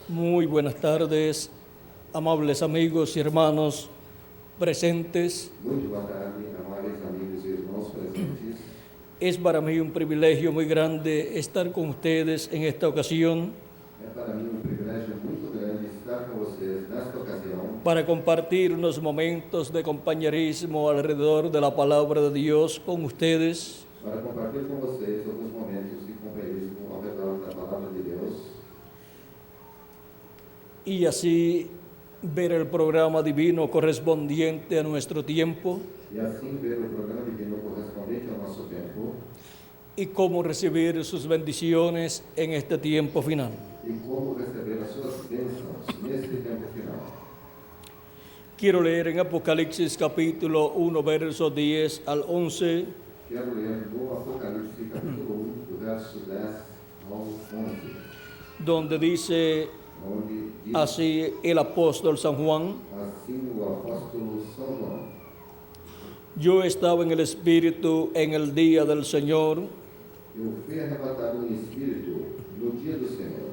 Muy buenas tardes, amables amigos y hermanos presentes. Muito boa tarde, amáveis amigos e irmãos presentes. Es para mí un privilegio muy grande estar con ustedes en esta ocasión É para mim privilégio muito grande estar com vocês nesta ocasião para compartir unos momentos de compañerismo alrededor de la palabra de Dios con ustedes. para compartilhar com vocês alguns momentos de companheirismo ao redor da Palavra de Deus Y así ver el programa divino correspondiente a nuestro tiempo e assim ver o programa divino correspondente ao nosso tempo y cómo recibir sus bendiciones en este tiempo final. e como receber as suas bênçãos neste tempo final. Quiero leer en Apocalipsis capítulo 1, versos 10 al 11, Quero ler no Apocalipse capítulo 1, do verso 10 ao 11, donde dice onde diz así el apóstol San Juan: assim o apóstolo São João: yo estaba en el Espíritu en el día del Señor Eu fui arrebatado em espírito no dia do Senhor.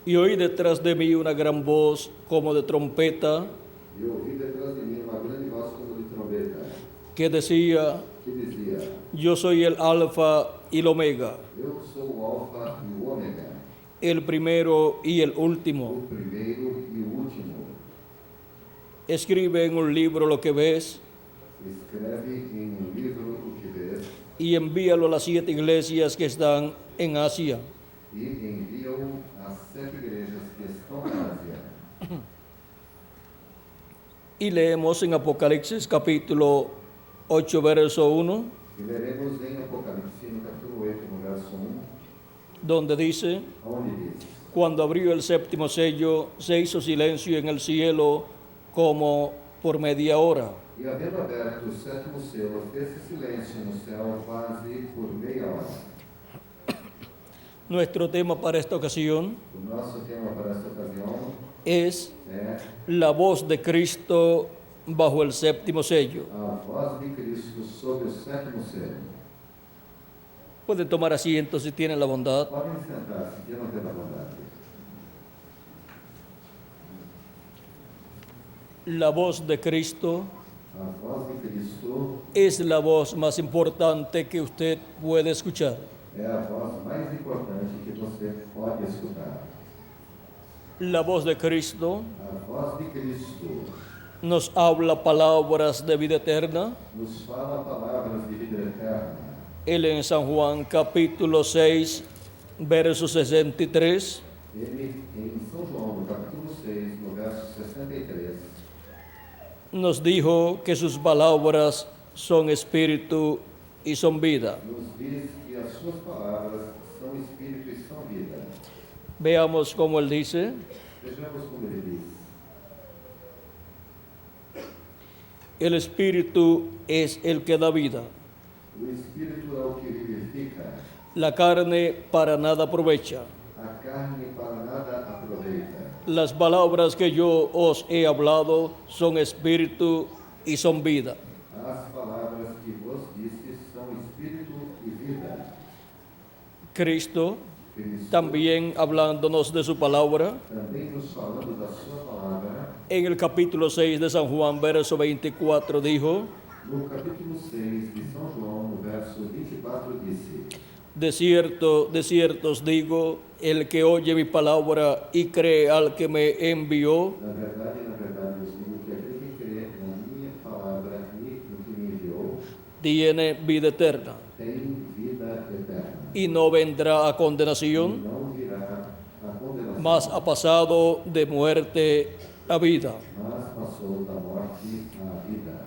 y oí detrás de mí una gran voz como de trompeta E ouvi detrás de mim uma grande voz como de trombeta, que decía: que dizia: yo soy el Alfa y el Omega, Eu sou o Alfa e o Ômega, el primero y el último. o primeiro e o último. Escribe en un libro lo que ves Escreve em um livro o que vês y envíalo a las 7 iglesias que están en Asia. e envia-o às 7 igrejas que estão na Ásia. Y leemos en Apocalipsis capítulo 8, verso 1, E leremos em Apocalipse, no capítulo 8, no verso 1, donde dice: onde diz: cuando abrió el séptimo sello, se hizo silencio en el cielo como por media hora. E havendo aberto o sétimo selo, fez-se silêncio no céu quase por meia hora. Nuestro tema para esta ocasión O nosso tema para esta ocasião es é la voz de Cristo bajo el séptimo sello. a voz de Cristo sobre o sétimo selo. Pueden tomar asiento si tienen la bondad. Podem sentar-se, que não tem a bondade. La voz de Cristo A voz de Cristo es la voz más importante que usted puede escuchar. é a voz mais importante que você pode escutar. La voz de Cristo A voz de Cristo nos habla palabras de vida eterna. nos fala palavras de vida eterna. Él en San Juan capítulo 6, verso 63, Ele, em São João, no capítulo 6, no verso 63, nos dijo que sus palabras son espíritu y son vida. nos diz que as suas palavras são espírito e são vida. Veamos cómo él dice: Vejamos como ele diz: el espíritu es el que da vida, o espírito é o que vivifica, la carne para nada aprovecha. a carne para nada aproveita. Las palabras que yo os he hablado son espíritu y son vida. As palavras que vos disse são espírito e vida. Cristo, Cristo, también hablándonos de su palabra, também nos falando da sua palavra, en el capítulo 6 de San Juan, verso 24, dijo: no capítulo 6 de São João, no verso 24, disse: de cierto os digo, el que oye mi palabra y cree al que me envió, na verdade, os digo que aquele que crê na minha palavra e no que me enviou, tiene vida eterna tem vida eterna. y no vendrá a E condenación, não virá a condenação, mas ha pasado de muerte a vida. mas passou da morte à vida.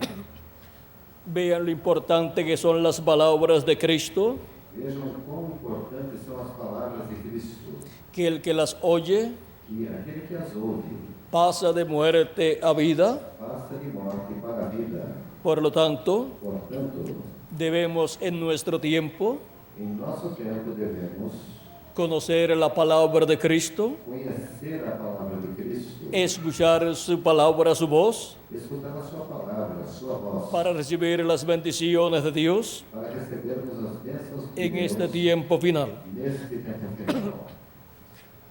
Vean lo importante que son las palabras de Cristo, Vejam quão importantes são as palavras de Cristo, que el que las oye que aquele que as ouve pasa de muerte a vida. passa de morte para a vida. Por lo tanto, Portanto, debemos en nuestro tiempo em nosso tempo devemos conocer la palabra de Cristo, conhecer a palavra de Cristo, escuchar su palabra, su voz, escutar a sua palavra, a sua voz, para recibir las bendiciones de Dios para recebermos as bênçãos de en este Deus tiempo final. neste tempo final.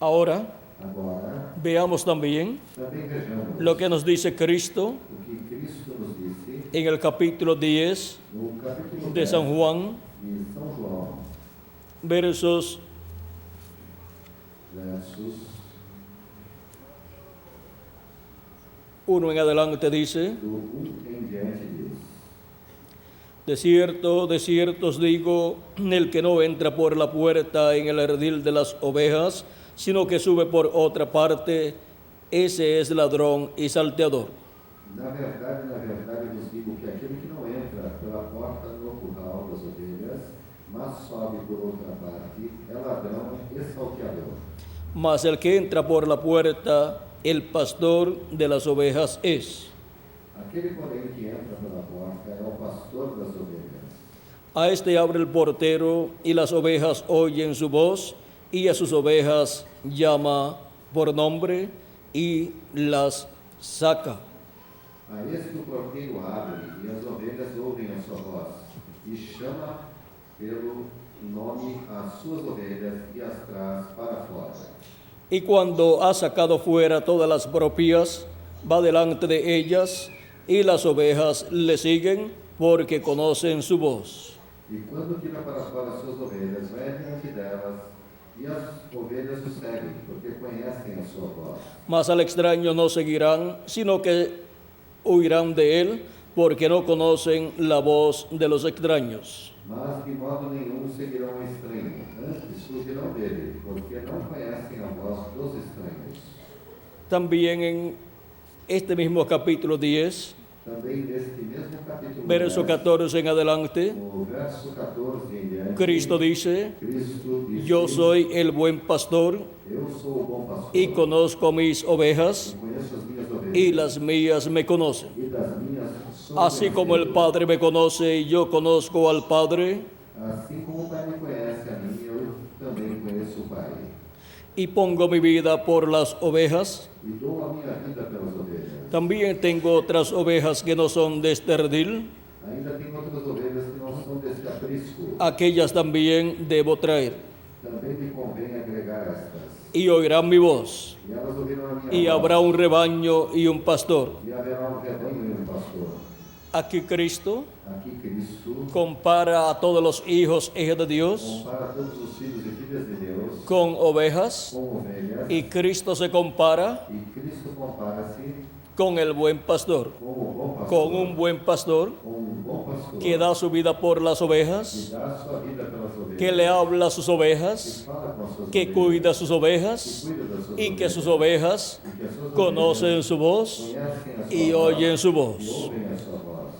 Ahora Agora, Veamos también Também vejamos lo que nos dice Cristo o que Cristo nos disse en el capítulo 10 no capítulo de 10 San Juan, de São João, versos versos 1 en adelante dice: do 1 em diante diz: de cierto os digo, el que no entra por la puerta en el redil de las ovejas, sino que sube por otra parte, ese es ladrón y salteador. na verdade vos digo que aquele que não entra pela porta no curral das ovelhas, mas sobe por outra parte, é ladrão e salteador. Mas el que entra por la puerta, el pastor de las ovejas es. Aquele, porém, que entra pela porta é o pastor das ovelhas. A este abre el portero y las ovejas oyen su voz y a sus ovejas llama por nombre y las saca. A este o porteiro abre, e as ovelhas ouvem a sua voz, e chama pelo nome as suas ovelhas e as traz para fora. Y cuando ha sacado fuera todas las propias, va delante de ellas y las ovejas le siguen porque conocen su voz. E quando tira para fora as suas ovelhas, vai adiante delas, e as ovelhas o seguem, porque conhecem a sua voz. Mas al extraño no seguirán, sino que huirán de él, porque no conocen la voz de los extraños. Mas de modo nenhum seguirão o estranho, antes fugirão dele, porque não conhecem a voz dos estranhos. También en este mismo capítulo 10, Também neste mesmo capítulo verso 10, 14 en adelante, no verso 14 em diante, Cristo dice: Cristo dice: yo soy el buen pastor Eu sou o bom pastor, y conozco mis ovejas e conheço as minhas ovelhas, y las mías me conocen. e das minhas sou Así como el conhecido. Padre me conoce y yo conozco al Padre, Assim como o Pai me conhece a mim, eu também conheço o Pai. y pongo mi vida por las ovejas. E dou a minha vida pelas ovelhas. También tengo otras ovejas que no son de este redil, Ainda tenho outras ovelhas que não são deste aprisco. aquellas también debo traer. Também me convém agregar estas. Y oirán mi voz, E elas ouvirão a minha y voz. habrá un rebaño y un pastor. E haverá um rebanho e um pastor. Aquí Cristo Aqui Cristo compara a todos los hijos e hijas de Dios compara todos os filhos e filhas de Deus con ovejas, com ovelhas. y Cristo se compara E Cristo compara-se con el buen pastor, com o bom pastor. con un buen pastor Com um bom pastor. que da su vida por las Que ovejas, dá a sua vida pelas ovelhas. que le habla a sus Que ovejas, fala com as suas que ovelhas. cuida sus Que ovejas cuida das suas y que ovelhas. sus ovejas E que as suas conocen ovelhas su voz conhecem a sua y voz oyen su e voz. ouvem a sua voz.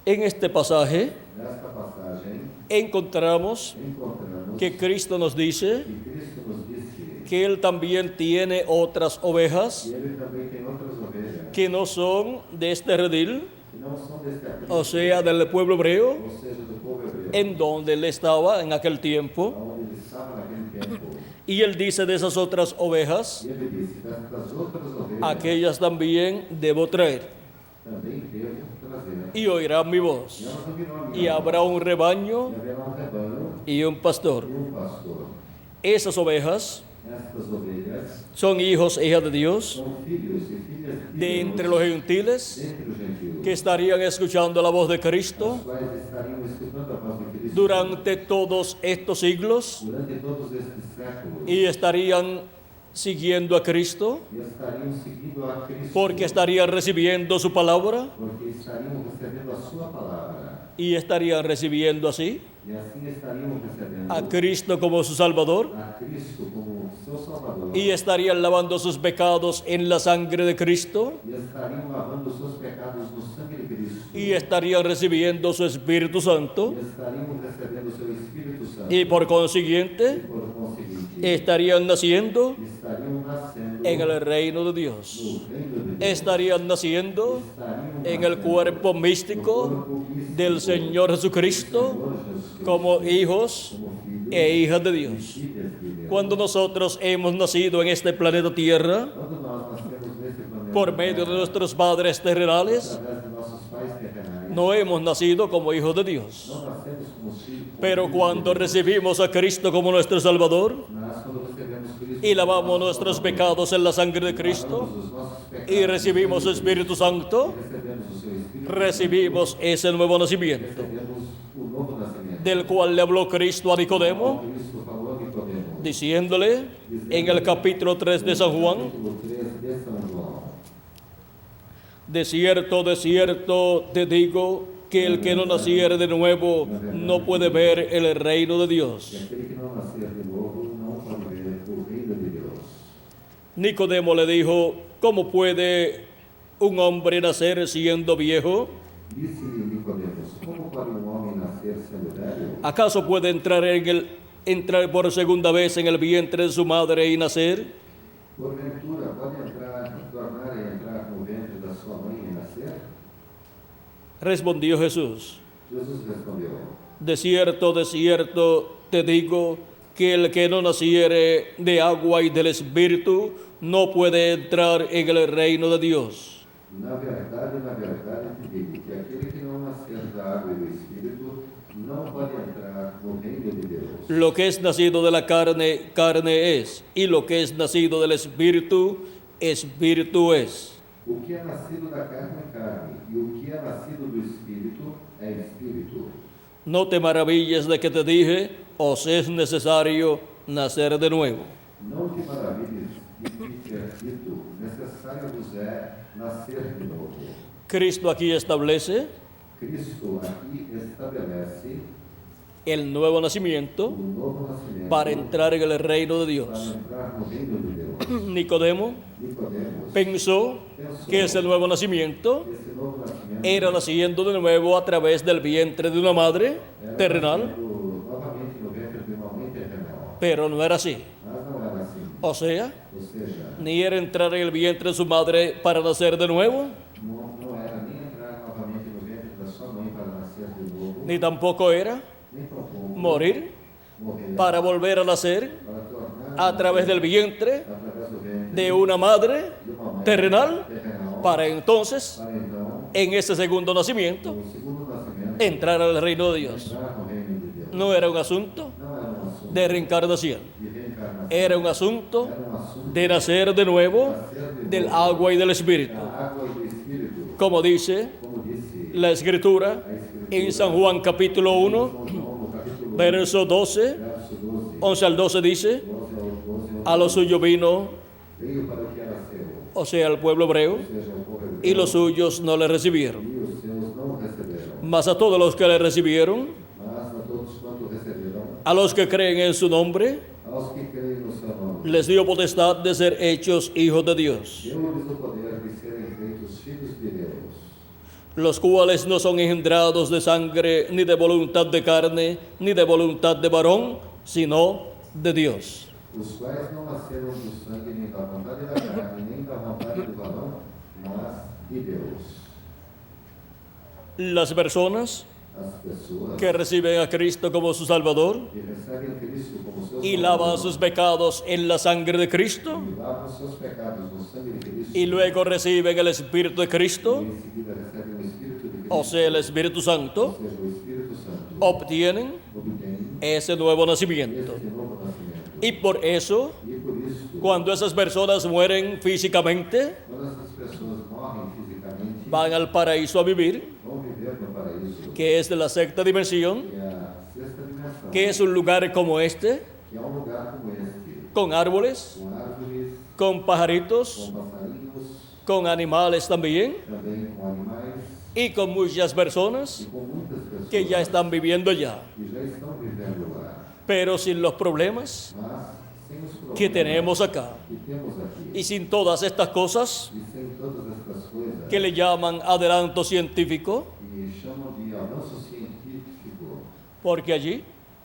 En este pasaje Nesta passagem, encontramos encontramos que Cristo nos dice que Cristo nos disse que Él también tiene otras ovejas que Ele também tem outras ovelhas que no son de este redil, que não são deste aprisco, o sea, del pueblo hebreo, ou seja, do povo hebreu, en donde Él estaba en aquel tiempo. onde ele estava naquele tempo. Y Él dice de esas otras ovejas, E ele disse: destas outras ovelhas aquellas también debo traer, também devo trazer. y oirán mi E voz, elas ouvirão a minha y voz. habrá un rebaño E haverá um rebanho y un pastor. e um pastor. Esas ovejas Estas ovelhas son hijos e hijas de Dios são filhos e filhas de Deus, entre los gentiles dentre os gentios, que estarían escuchando la voz de Cristo os quais estariam escutando a voz de Cristo durante todos estos siglos durante todos estes séculos y estarían siguiendo a Cristo e estariam seguindo a Cristo porque estarían recibiendo su palabra porque estariam recebendo a sua palavra y estarían recibiendo así e assim estariam recebendo a Cristo como su Salvador a Cristo como seu Salvador y estarían lavando sus pecados en la sangre de Cristo e estariam lavando os seus pecados no sangue de Cristo y estarían recibiendo su Espíritu Santo e estariam recebendo o seu Espírito Santo y por e consiguiente por conseguinte estarían naciendo estariam nascendo en el reino de no Dios. reino de Deus. Estarían naciendo Estariam en el nascendo cuerpo no místico corpo místico del Señor Jesucristo Senhor Jesus Cristo, como hijos como filhos e hijas de e Dios. filhas de Deus. Cuando nosotros hemos nacido en este planeta Tierra Quando nós nascemos nesse planeta por medio de Terra, nuestros padres terrenales, através de nossos pais terrenais, no hemos nacido como hijos de Dios. não nascemos como filhos, Pero cuando recibimos a Cristo como nuestro Salvador, mas quando recebemos Cristo Cristo, y lavamos nuestros pecados en la sangre de Cristo lavamos os nossos pecados y recibimos el Espíritu Santo, e recebemos o seu Espírito, recibimos ese nuevo nacimiento, recebemos o novo nascimento. del cual le habló Cristo a Nicodemo, Cristo falou a Nicodemo, diciéndole en el capítulo 3 de San Juan: capítulo 3 de São João: de cierto te digo que el que no naciere de nuevo no puede ver el reino de que Dios. aquele que não nascer de novo não pode ver o reino de Deus. Nicodemo le dijo: ¿cómo puede un hombre nacer siendo viejo? Disse-lhe Nicodemos: como pode um homem nascer sendo velho? ¿Acaso puede entrar por segunda vez en el vientre de su madre y nacer? Porventura pode tornar a entrar no ventre da sua mãe e nascer? Respondió Jesús: Jesus respondeu: de cierto te digo que el que no naciere de agua y del Espíritu no puede entrar en el reino de Dios. na verdade te digo que aquele que não nascer da água e do Espírito não pode entrar no reino de Deus. Lo que es nacido de la carne, carne es, y lo que es nacido del Espíritu, Espíritu es. O que é nascido da carne é carne, e o que é nascido do Espírito é Espírito. No te maravilles de que te dije: os es necesario nacer de nuevo. Não te maravilhes de que ter dito, necessário vos é nascer de novo. Cristo aquí establece Cristo aqui estabelece el nuevo nacimiento o novo nascimento para entrar en el reino de para Dios. entrar no reino de Deus. Nicodemo Nicodemos pensó que ese nuevo nacimiento esse novo nascimento era naciendo de nuevo a través del vientre de una madre era terrenal, nascendo novamente no ventre de uma mãe terrenal. pero no era así. Mas não era assim. O sea, Ou seja, ni era entrar en el vientre de su madre para nacer de nuevo, não era nem entrar novamente no ventre da sua mãe para nascer de novo, ni tampoco era nem tampouco morir morrer para volver a nacer para tornar a través del vientre através do ventre de una madre de uma mãe terrenal, terrenal, para entonces, para então, en ese segundo nacimiento, no segundo nascimento, entrar al reino de Dios. entrar no reino de Deus. No era un asunto Não era um assunto de reencarnación, de reencarnação, era un asunto era um assunto de nacer de nuevo del agua y del Espíritu. da água e do Espírito, Como dice como disse la Escritura en San Juan capítulo 1, São João no capítulo verso 12, verso 12, 11 al 12 dice: 12 ao 12, a lo suyo vino, veio para o que era seu, o sea, al pueblo hebreo, ou seja, o povo hebreu, y los suyos no le recibieron. e os seus não o receberam. Mas a todos los que le recibieron, Mas a todos quanto receberam, a los que creen en su nombre, aos que creem no seu nome, les dio potestad de ser hechos hijos de Dios, deu-lhes o poder de serem feitos filhos de Deus, los cuales no son engendrados de sangre, ni de voluntad de carne, ni de voluntad de varón, sino de Dios. os quais não nasceram do sangue, nem da vontade da carne, nem da vontade do varão, mas de Deus. Las personas As pessoas que reciben a Cristo como su Salvador que recebem Cristo como seu y Salvador, lavan sus pecados en la sangre de Cristo, e lavam seus pecados no sangue de Cristo, y luego reciben el Espíritu de e Cristo, em seguida recebem o Espírito de Cristo, o sea, el Espíritu ou Santo, seja, o Espírito Santo, obtienen obtém ese nuevo nacimiento. este novo nascimento. Y por eso, E por isso, cuando esas personas mueren físicamente, quando essas pessoas morrem fisicamente, van al paraíso a vivir, vão viver no paraíso, que es de la sexta dimensión, que é a sexta dimensão, que es un lugar como este, que é um lugar como este, con árboles, com árvores, con pajaritos, com passarinhos, con animales también, também com animais y con muchas personas e com muitas pessoas que ya están viviendo ya, que já estão vivendo lá, pero sin los problemas mas sem os problemas que tenemos acá, que temos aqui y sin todas estas cosas e sem todas estas coisas que le llaman adelanto científico, que chamam de avanço científico, porque allí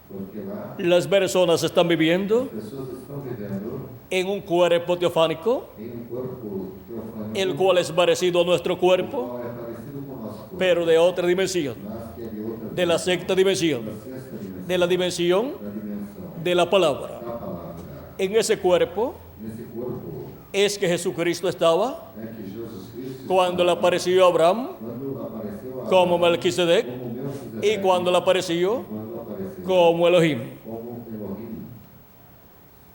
porque lá las personas están viviendo as pessoas estão vivendo en un cuerpo teofánico, em um corpo teofânico, el cual es parecido a nuestro o cuerpo, qual é parecido com o nosso corpo, pero de otra dimensión, mas que é de outra de la sexta dimensión, da sexta dimensão, de la dimensión da dimensão de la palabra. da palavra. En ese cuerpo Nesse corpo es que Jesucristo estaba é que Jesus Cristo, cuando le apareció a Abraham quando apareceu a como Melquisedec como y cuando le apareció quando apareceu como Elohim. como Elohim.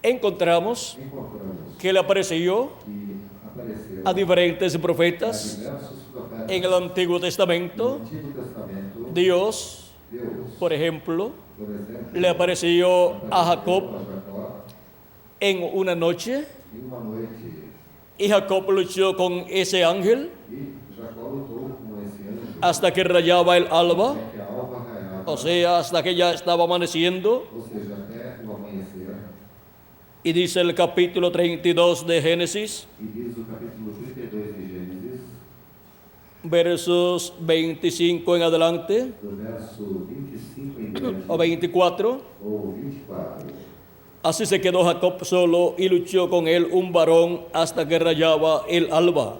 encontramos encontramos que le apareció que apareceu a diferentes a profetas diversos profetas en el Antiguo no Testamento. Antigo Testamento. Dios, Deus, por ejemplo, por exemplo, le apareció a Jacob a Jacó en una noche em uma noite y Jacob luchó con ese ángel e Jacó lutou com esse anjo hasta que rayaba el alba, até que a alva raiava, o sea, hasta que ya estaba amaneciendo. ou seja, até o amanhecer. Y dice el capítulo 32 de Génesis, E diz o capítulo 32 de Gênesis, versos 25 en adelante, do verso 25 em diante, o 24. ou 24. Así se quedó Jacob solo y luchó con él un varón hasta que rayaba el alba.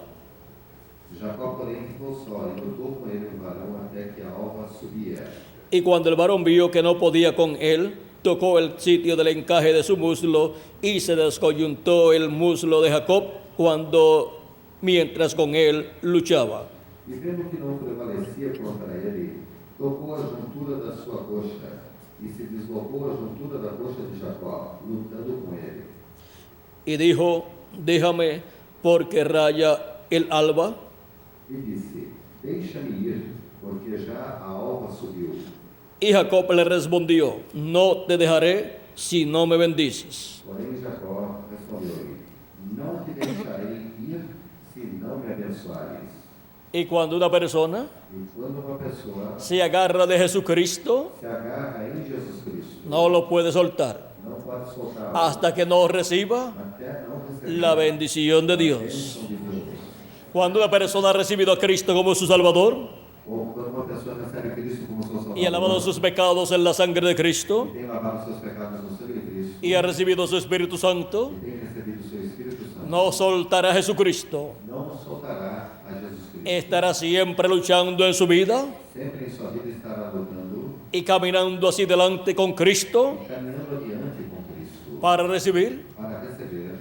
Jacó, porém, ficou só e lutou com ele um varão até que a alva subia. Y cuando el varón vio que no podía con él, tocó el sitio del encaje de su muslo y se descoyuntó el muslo de Jacob mientras con él luchaba. E vendo que não prevalecia contra ele, tocou a juntura da sua coxa, e se deslocou a juntura da coxa de Jacó, lutando com ele. Y dijo, déjame porque raya el alba. E disse, deixa-me ir, porque já a alva subiu. Y Jacob le respondió, no te dejaré si no me bendices. Porém Jacó respondeu-lhe, não te deixarei ir, se não me abençoares. Y cuando una persona E quando uma pessoa se agarra de Jesucristo, se agarra em Jesus Cristo, no lo puede soltar não pode soltar hasta que no reciba até não receber la bendición de a Dios. bênção de Deus. Cuando una persona ha recibido a Cristo como su Salvador Ou quando uma pessoa recebe Cristo como seu Salvador, y ha lavado sus pecados en la sangre de Cristo tem lavado seus pecados no sangue de Cristo, y ha recibido su Espíritu Santo, e tem recebido o seu Espírito Santo, no soltará a Jesucristo. não soltará a Jesus Cristo. Estará siempre luchando en su vida Sempre em sua vida estará lutando y caminando hacia adelante con Cristo e caminhando adiante com Cristo para recibir para receber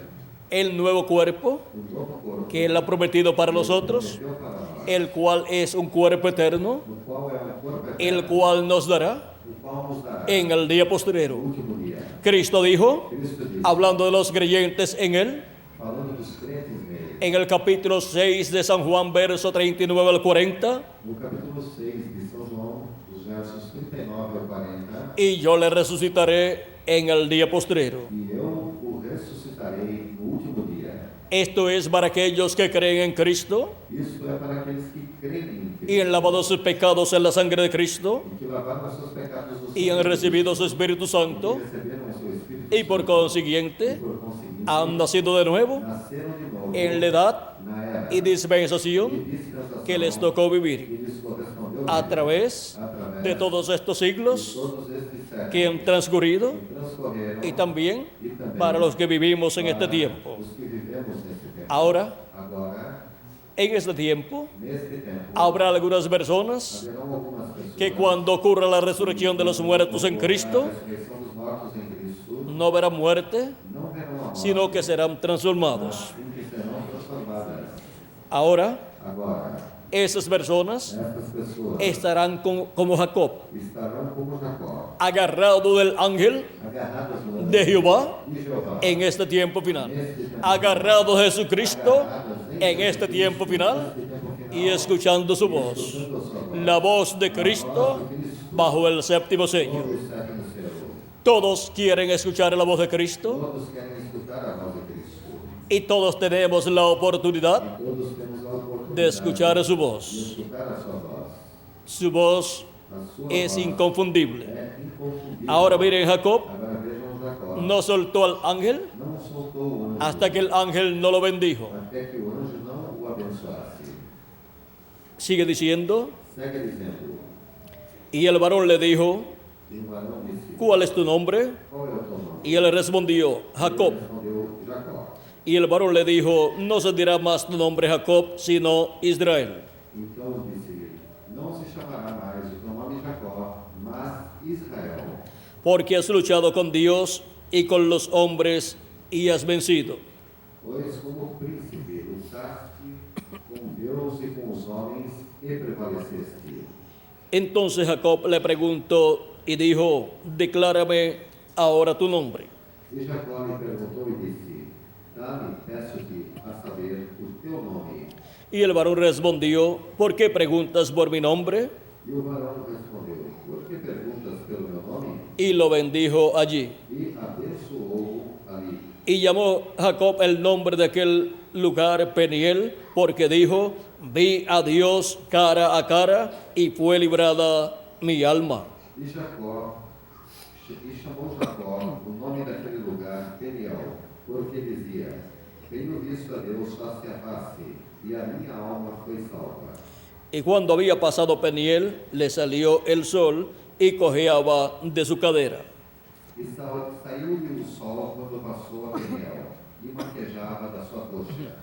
el nuevo cuerpo o novo corpo que Él ha prometido para nosotros, que deu para nós, el cual es un cuerpo eterno, no qual é um corpo el eterno, cual nos dará o qual nos dará en el día no postrero. último dia. Cristo dijo, Cristo diz, hablando de los creyentes en Él, falando dos crentes nele, en el capítulo 6 de San Juan, verso 39 al 40, no capítulo 6 de São João, dos versos 39 ao 40, y yo le resucitaré en el día postrero. e eu o ressuscitarei no último dia. Esto es para aquellos que creen en Cristo Isto é para aqueles que creem em y han Cristo, lavado sus pecados en la sangre de Cristo e que lavaram os seus pecados no y han sangue de recibido su Espíritu Cristo, Santo e receberam o seu Espírito y por Santo, consiguiente e por conseguinte han nacido de nuevo nasceram de novo en la edad na era y dispensación de dispensação que les tocó que vivir lhes correspondeu a través através de todos estos de siglos todos estes séculos que han transcurrido que transcorreram y también e também para los que vivimos en este para tiempo. os que vivemos nesse tempo. Ahora, Agora, en este tiempo, neste tempo, habrá algunas personas haverão algumas pessoas que cuando ocurra la resurrección de los muertos en a Cristo, ressurreição dos mortos em Cristo no verán muerte, não verão a morte, sino que serán transformados. sim que serão transformadas. Ahora, Agora, esas personas estas pessoas estarán como Jacob, estarão como Jacó, agarrado del ángel agarradas no de Jehová de Jeová, en este tiempo final, agarrado a Jesucristo en este tiempo final y escuchando su voz, la voz de Cristo bajo el séptimo sello. todo o século céu. Todos quieren escuchar la voz de Cristo Todos querem escutar a voz de Cristo. y todos tenemos la oportunidad Todos temos a oportunidade de escuchar su de voz. escutar a sua voz. Su voz A sua es voz inconfundible. é inconfundível. Ahora miren, Jacob Agora vejam Jacó. no soltó al ángel Não soltou o anjo hasta que el ángel no lo bendijo. até que o anjo não o abençoasse. Sigue diciendo, Segue dizendo, y el varón le dijo, e o varão disse, ¿cuál es tu nombre? qual é o teu nome? Y él respondió, Jacob. Ele respondeu, Jacó. Y el varón le dijo, no se dirá más tu nombre Jacob, sino Israel, Então disse-lhe, não se chamará mais o teu nome Jacó, mas Israel, porque has luchado con Dios y con los hombres y has vencido. pois como príncipe lutaste com Deus e com os homens e prevaleceste. Entonces Jacob le preguntó y dijo, declárame ahora tu nombre. E Jacó lhe perguntou e disse: Dá-me, peço-te, a saber o teu nome. Y el varón respondió, ¿por qué preguntas por mi nombre? E o varão respondeu: Por que perguntas pelo meu nome? Y lo bendijo allí. E abençoou ali. Y llamó Jacob el nombre de aquel lugar Peniel, porque dijo, vi a Dios cara a cara y fue librada mi alma. E chamou Jacó o nome daquele lugar Peniel, porque dizia: Tenho visto a Deus face a face, e a minha alma foi salva. Y cuando había pasado Peniel, le salió el sol y cojeaba de su cadera. E saiu-lhe o sol quando passou a Peniel, e maquejava da sua coxa.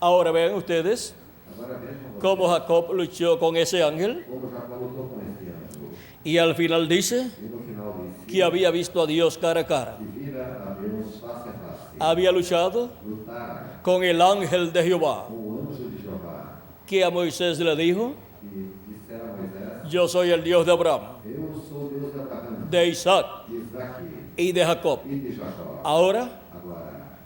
Ahora vean ustedes Agora vejam cómo Jacob luchó con ese ángel como Jacó lutou com esse anjo. y al final dice E no final disse que había visto a Dios cara a cara. que vira a Deus face a face. Había luchado Lutara con el ángel de Jehová, com o anjo de Jeová, que a Moisés le dijo, que dissera a Moisés: yo soy el Dios de Abraham, Eu sou Deus de Abraão, de Isaac de Isaque y de Jacob. e de Jacó. Ahora Agora,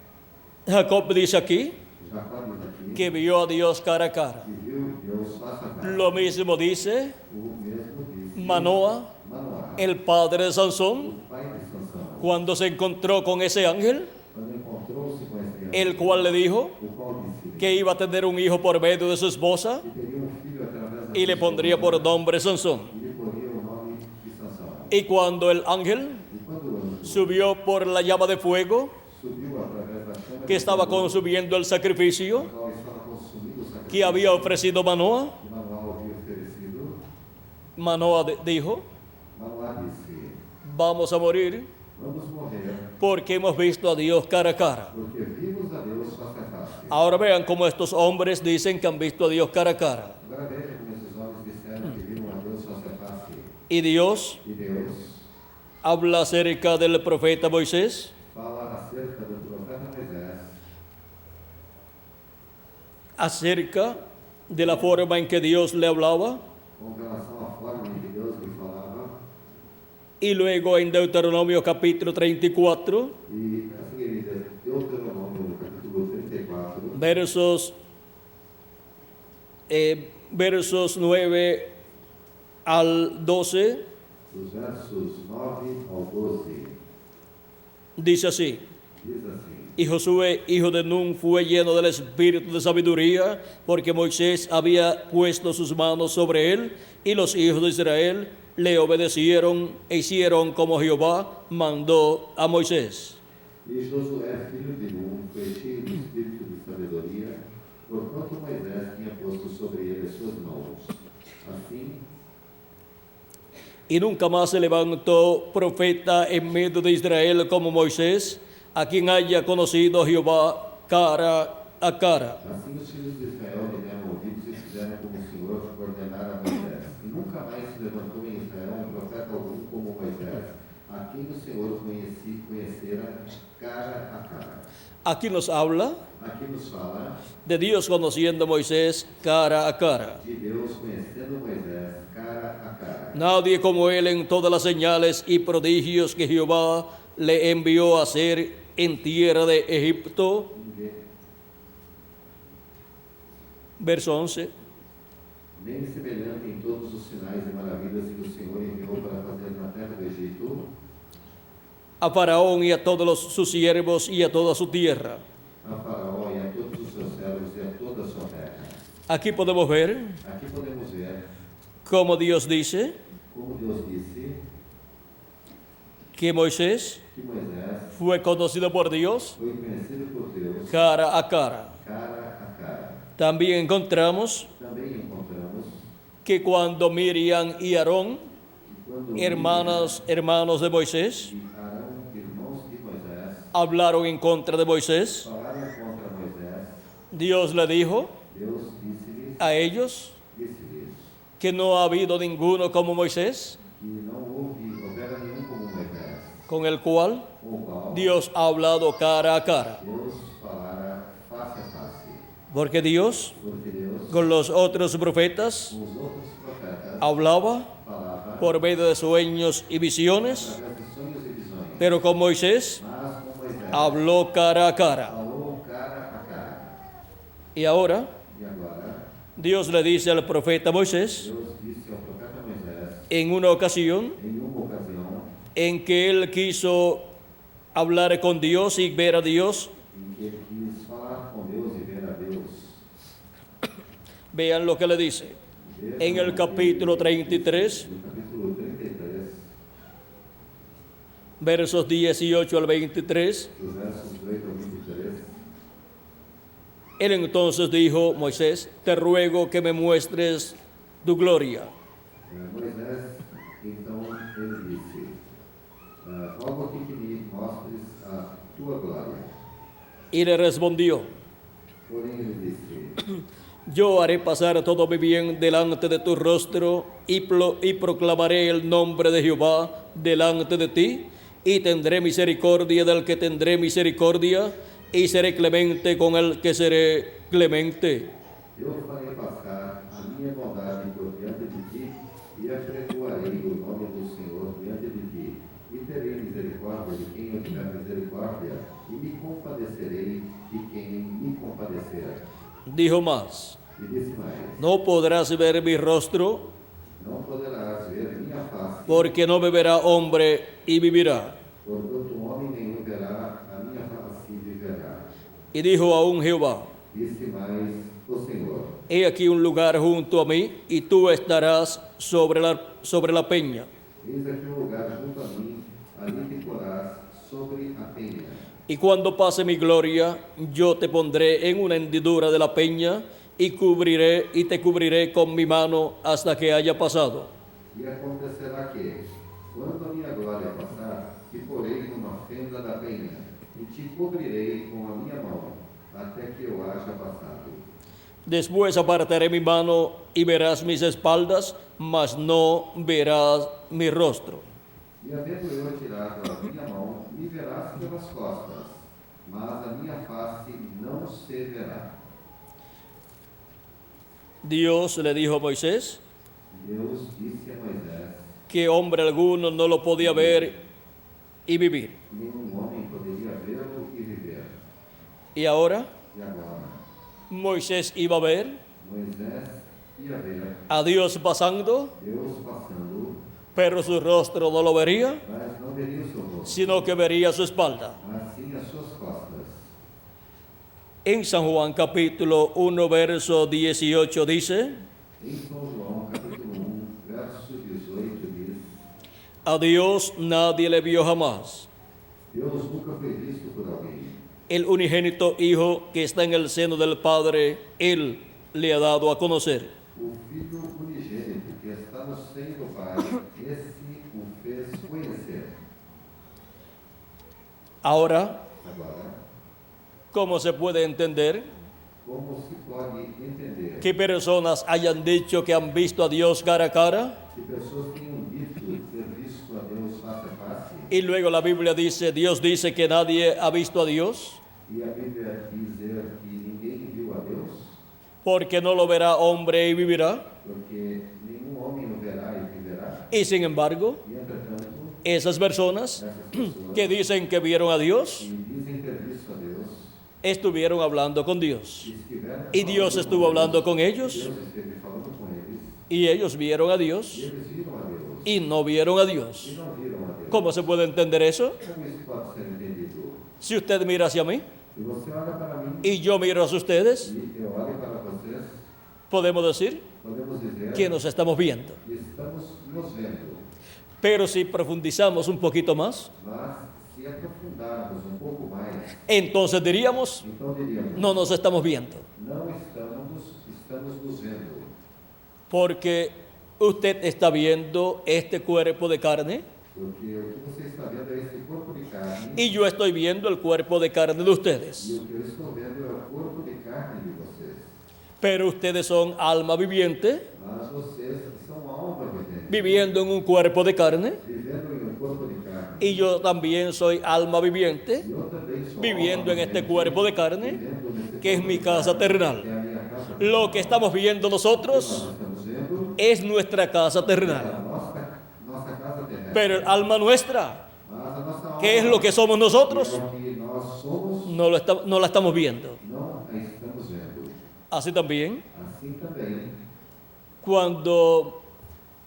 Jacob dice aquí Jacó diz aqui que vio a Dios cara a cara. que viu Deus face a face. Lo mismo dice O mesmo disse Manoah, Manoá, el padre de Sansón, o pai de Sansão, cuando se encontró con ese ángel, quando encontrou-se com esse anjo, el cual le dijo o qual disse que iba a tener un hijo por medio de su esposa que teria filho através da y le sua pondría por esposa, nombre Sansón. e lhe poria o nome de Sansão. Y cuando el ángel E quando o anjo subió por la llama de fuego subiu através da chama que estaba consumiendo el sacrificio o qual estava consumindo o sacrifício que había ofrecido Manoah, que Manoá havia oferecido, Manoah dijo, Manoá disse: vamos a morir Vamos morrer, porque hemos visto a Dios cara a cara. porque vimos a Deus face a face. Ahora vean cómo estos hombres dicen que han visto a Dios cara a cara. Agora vejam como esses homens disseram que viram a Deus face a face. Y Dios E Deus habla acerca del profeta Moisés, fala acerca do profeta Moisés, acerca de la forma en que Dios le hablaba, com relação à forma em que Deus lhe falava. y luego en Deuteronomio capítulo 34, E a seguir, Deuteronômio, no capítulo 34, versos 9 al 12, dos versos 9 ao 12, dice así: diz assim: Y Josué, hijo de Nun, fue lleno del espíritu de sabiduría, porque Moisés había puesto sus manos sobre él, y los hijos de Israel le obedecieron e hicieron como Jehová mandó a Moisés. E Josué, filho de Nun, foi cheio do espírito de sabedoria, porquanto Moisés tinha posto sobre ele as suas mãos. Assim, Y nunca más se levantó profeta en medio de Israel como Moisés, a quien haya conocido Jehová cara a cara. assim os filhos de Israel lhe deram ouvidos e fizeram como o Senhor ordenara a Moisés. E nunca mais se levantou em Israel um profeta algum como Moisés, a quem o Senhor conhecera cara a cara. Aquí nos habla Aqui nos fala de Dios conociendo a Moisés cara a cara. de Deus conhecendo Moisés cara a cara. Nadie como él en todas las señales y prodigios que Jehová le envió a hacer en tierra de Egipto. Verso 11. Nem semelhante em todos os sinais e maravilhas que o Senhor enviou para fazer na terra do Egito, A Faraón y a todos sus siervos y a toda su tierra. a Faraó e a todos os seus servos e a toda a sua terra. Aquí podemos ver Aqui podemos ver cómo Dios dice como Deus disse que Moisés que Moisés fue conocido por Dios foi conhecido por Deus cara a cara. cara a cara. También encontramos Também encontramos que cuando Miriam y Aarón, que quando hermanos de Moisés, e Arão, irmãos de Moisés, hablaron en contra de Moisés, falaram contra Moisés, Dios le dijo Deus disse-lhes, a ellos disse-lhes que no ha habido ninguno como Moisés, que não houvera nenhum como Moisés, con el cual com o qual Dios ha hablado cara a cara. Deus falara face a face, Porque Dios porque Deus con los otros profetas com os outros profetas hablaba falava por medio de sueños y visiones, através de sonhos e visões. Pero con Moisés mas com Moisés habló cara a cara. falou cara a cara. Y ahora E agora, Dios le dice al profeta Moisés Deus disse ao profeta Moisés, en una ocasión em uma ocasião, en que él quiso hablar con Dios y ver a Dios. em que ele quis falar com Deus e ver a Deus. Vean lo que le dice. En el capítulo 33, No capítulo 33, versos 18 al 23, dos versos 18 ao 23, él entonces dijo, Moisés, te ruego que me muestres tu gloria. Moisés, então ele disse, rogo aqui que me mostres a tua glória. Y le respondió, Porém ele disse, yo haré pasar todo mi bien delante de tu rostro y proclamaré el nombre de Jehová delante de ti y tendré misericordia del que tendré misericordia y seré clemente con el que seré clemente. eu farei passar a minha bondade por diante de ti e apregoarei o nome do Senhor diante de ti e terei misericórdia de quem eu tiver misericórdia e me compadecerei de quem me compadecer. Dijo más, E disse mais, no podrás ver mi rostro não poderás ver minha face, porque no me verá hombre y vivirá. porquanto homem nenhum verá a minha face e viverá. Y dijo aún Jehová, Disse mais o Senhor, he aquí un lugar junto a mí y tú estarás sobre la peña. eis aqui um lugar junto a mim, ali te porás sobre a penha. Y cuando pase mi gloria, yo te pondré en una hendidura de la peña y te cubriré con mi mano hasta que haya pasado. E acontecerá que, quando a minha glória passar, te porei numa fenda da penha, e te cobrirei com a minha mão, até que eu haja passado. Después apartaré mi mano y verás mis espaldas, mas no verás mi rostro. E havendo eu tirado a minha mão, me verás pelas costas, mas a minha face não se verá. Dios le dijo a Moisés Deus disse a Moisés, que hombre alguno no lo podía ver y vivir. nenhum homem poderia vê-lo e viver. Y ahora E agora, Moisés iba a ver Moisés ia ver a Dios pasando, Deus passando, pero su rostro no lo vería, mas não veria o seu rosto, sino que vería su espalda. mas sim as suas costas. En San Juan capítulo 1, verso 18 dice, Em São João, capítulo 1, verso 18, diz, a Dios nadie le vio jamás. Deus nunca foi visto por alguém. El unigénito Hijo que está en el seno del Padre, Él le ha dado a conocer. O Filho unigênito que está no seio do Pai, esse o fez conhecer. Ahora, Agora, ¿cómo se puede entender como se pode entender que personas hayan dicho que han visto a Dios cara a cara que pessoas tenham dito ter visto a Deus face a face, y luego la Biblia dice, Dios dice que nadie ha visto a Dios? e a Bíblia dizer que ninguém viu a Deus, Porque no lo verá hombre y vivirá. porque nenhum homem o verá e viverá. Y sin embargo, E entretanto, esas personas essas pessoas que dicen que vieron a Dios, que dizem ter visto a Deus, estuvieron hablando con Dios. estiveram Y Dios falando estuvo com hablando eles, con ellos Deus esteve falando com eles, y ellos vieron a e Dios eles viram a Deus, y no vieron a e Dios. não viram a Deus. ¿Cómo se puede entender eso? Como isso pode ser entendido? Si usted mira hacia mí Se você olha para mim y yo miro hacia ustedes, e eu olho para vocês, podemos decir podemos dizer que nos estamos viendo. que estamos nos vendo. Pero si profundizamos un poquito más, Mas, se aprofundarmos um pouco mais, entonces diríamos, então diríamos, no nos estamos viendo. não estamos nos vendo. Porque usted está viendo este cuerpo de carne Porque o que você está vendo é esse corpo de carne, y yo estoy viendo el cuerpo de carne de e ustedes. o que eu estou vendo é o corpo de carne de vocês. Pero ustedes son alma viviente, Mas vocês são alma vivente, viviendo en un cuerpo de carne, vivendo em um corpo de carne. y yo también soy alma viviente, E eu também sou viviendo en alma este vivente, cuerpo de carne, vivendo nesse que es corpo mi de casa carne, terrenal. que é a minha casa. Lo que estamos viendo Nós nosotros estamos vendo es nuestra casa é terrenal. a nossa casa terrestre. Pero el alma nuestra Mas a nossa alma. ¿Qué es lo que somos nosotros? E é o que nós somos, No la estamos viendo. não a estamos vendo. Así también, Assim também, cuando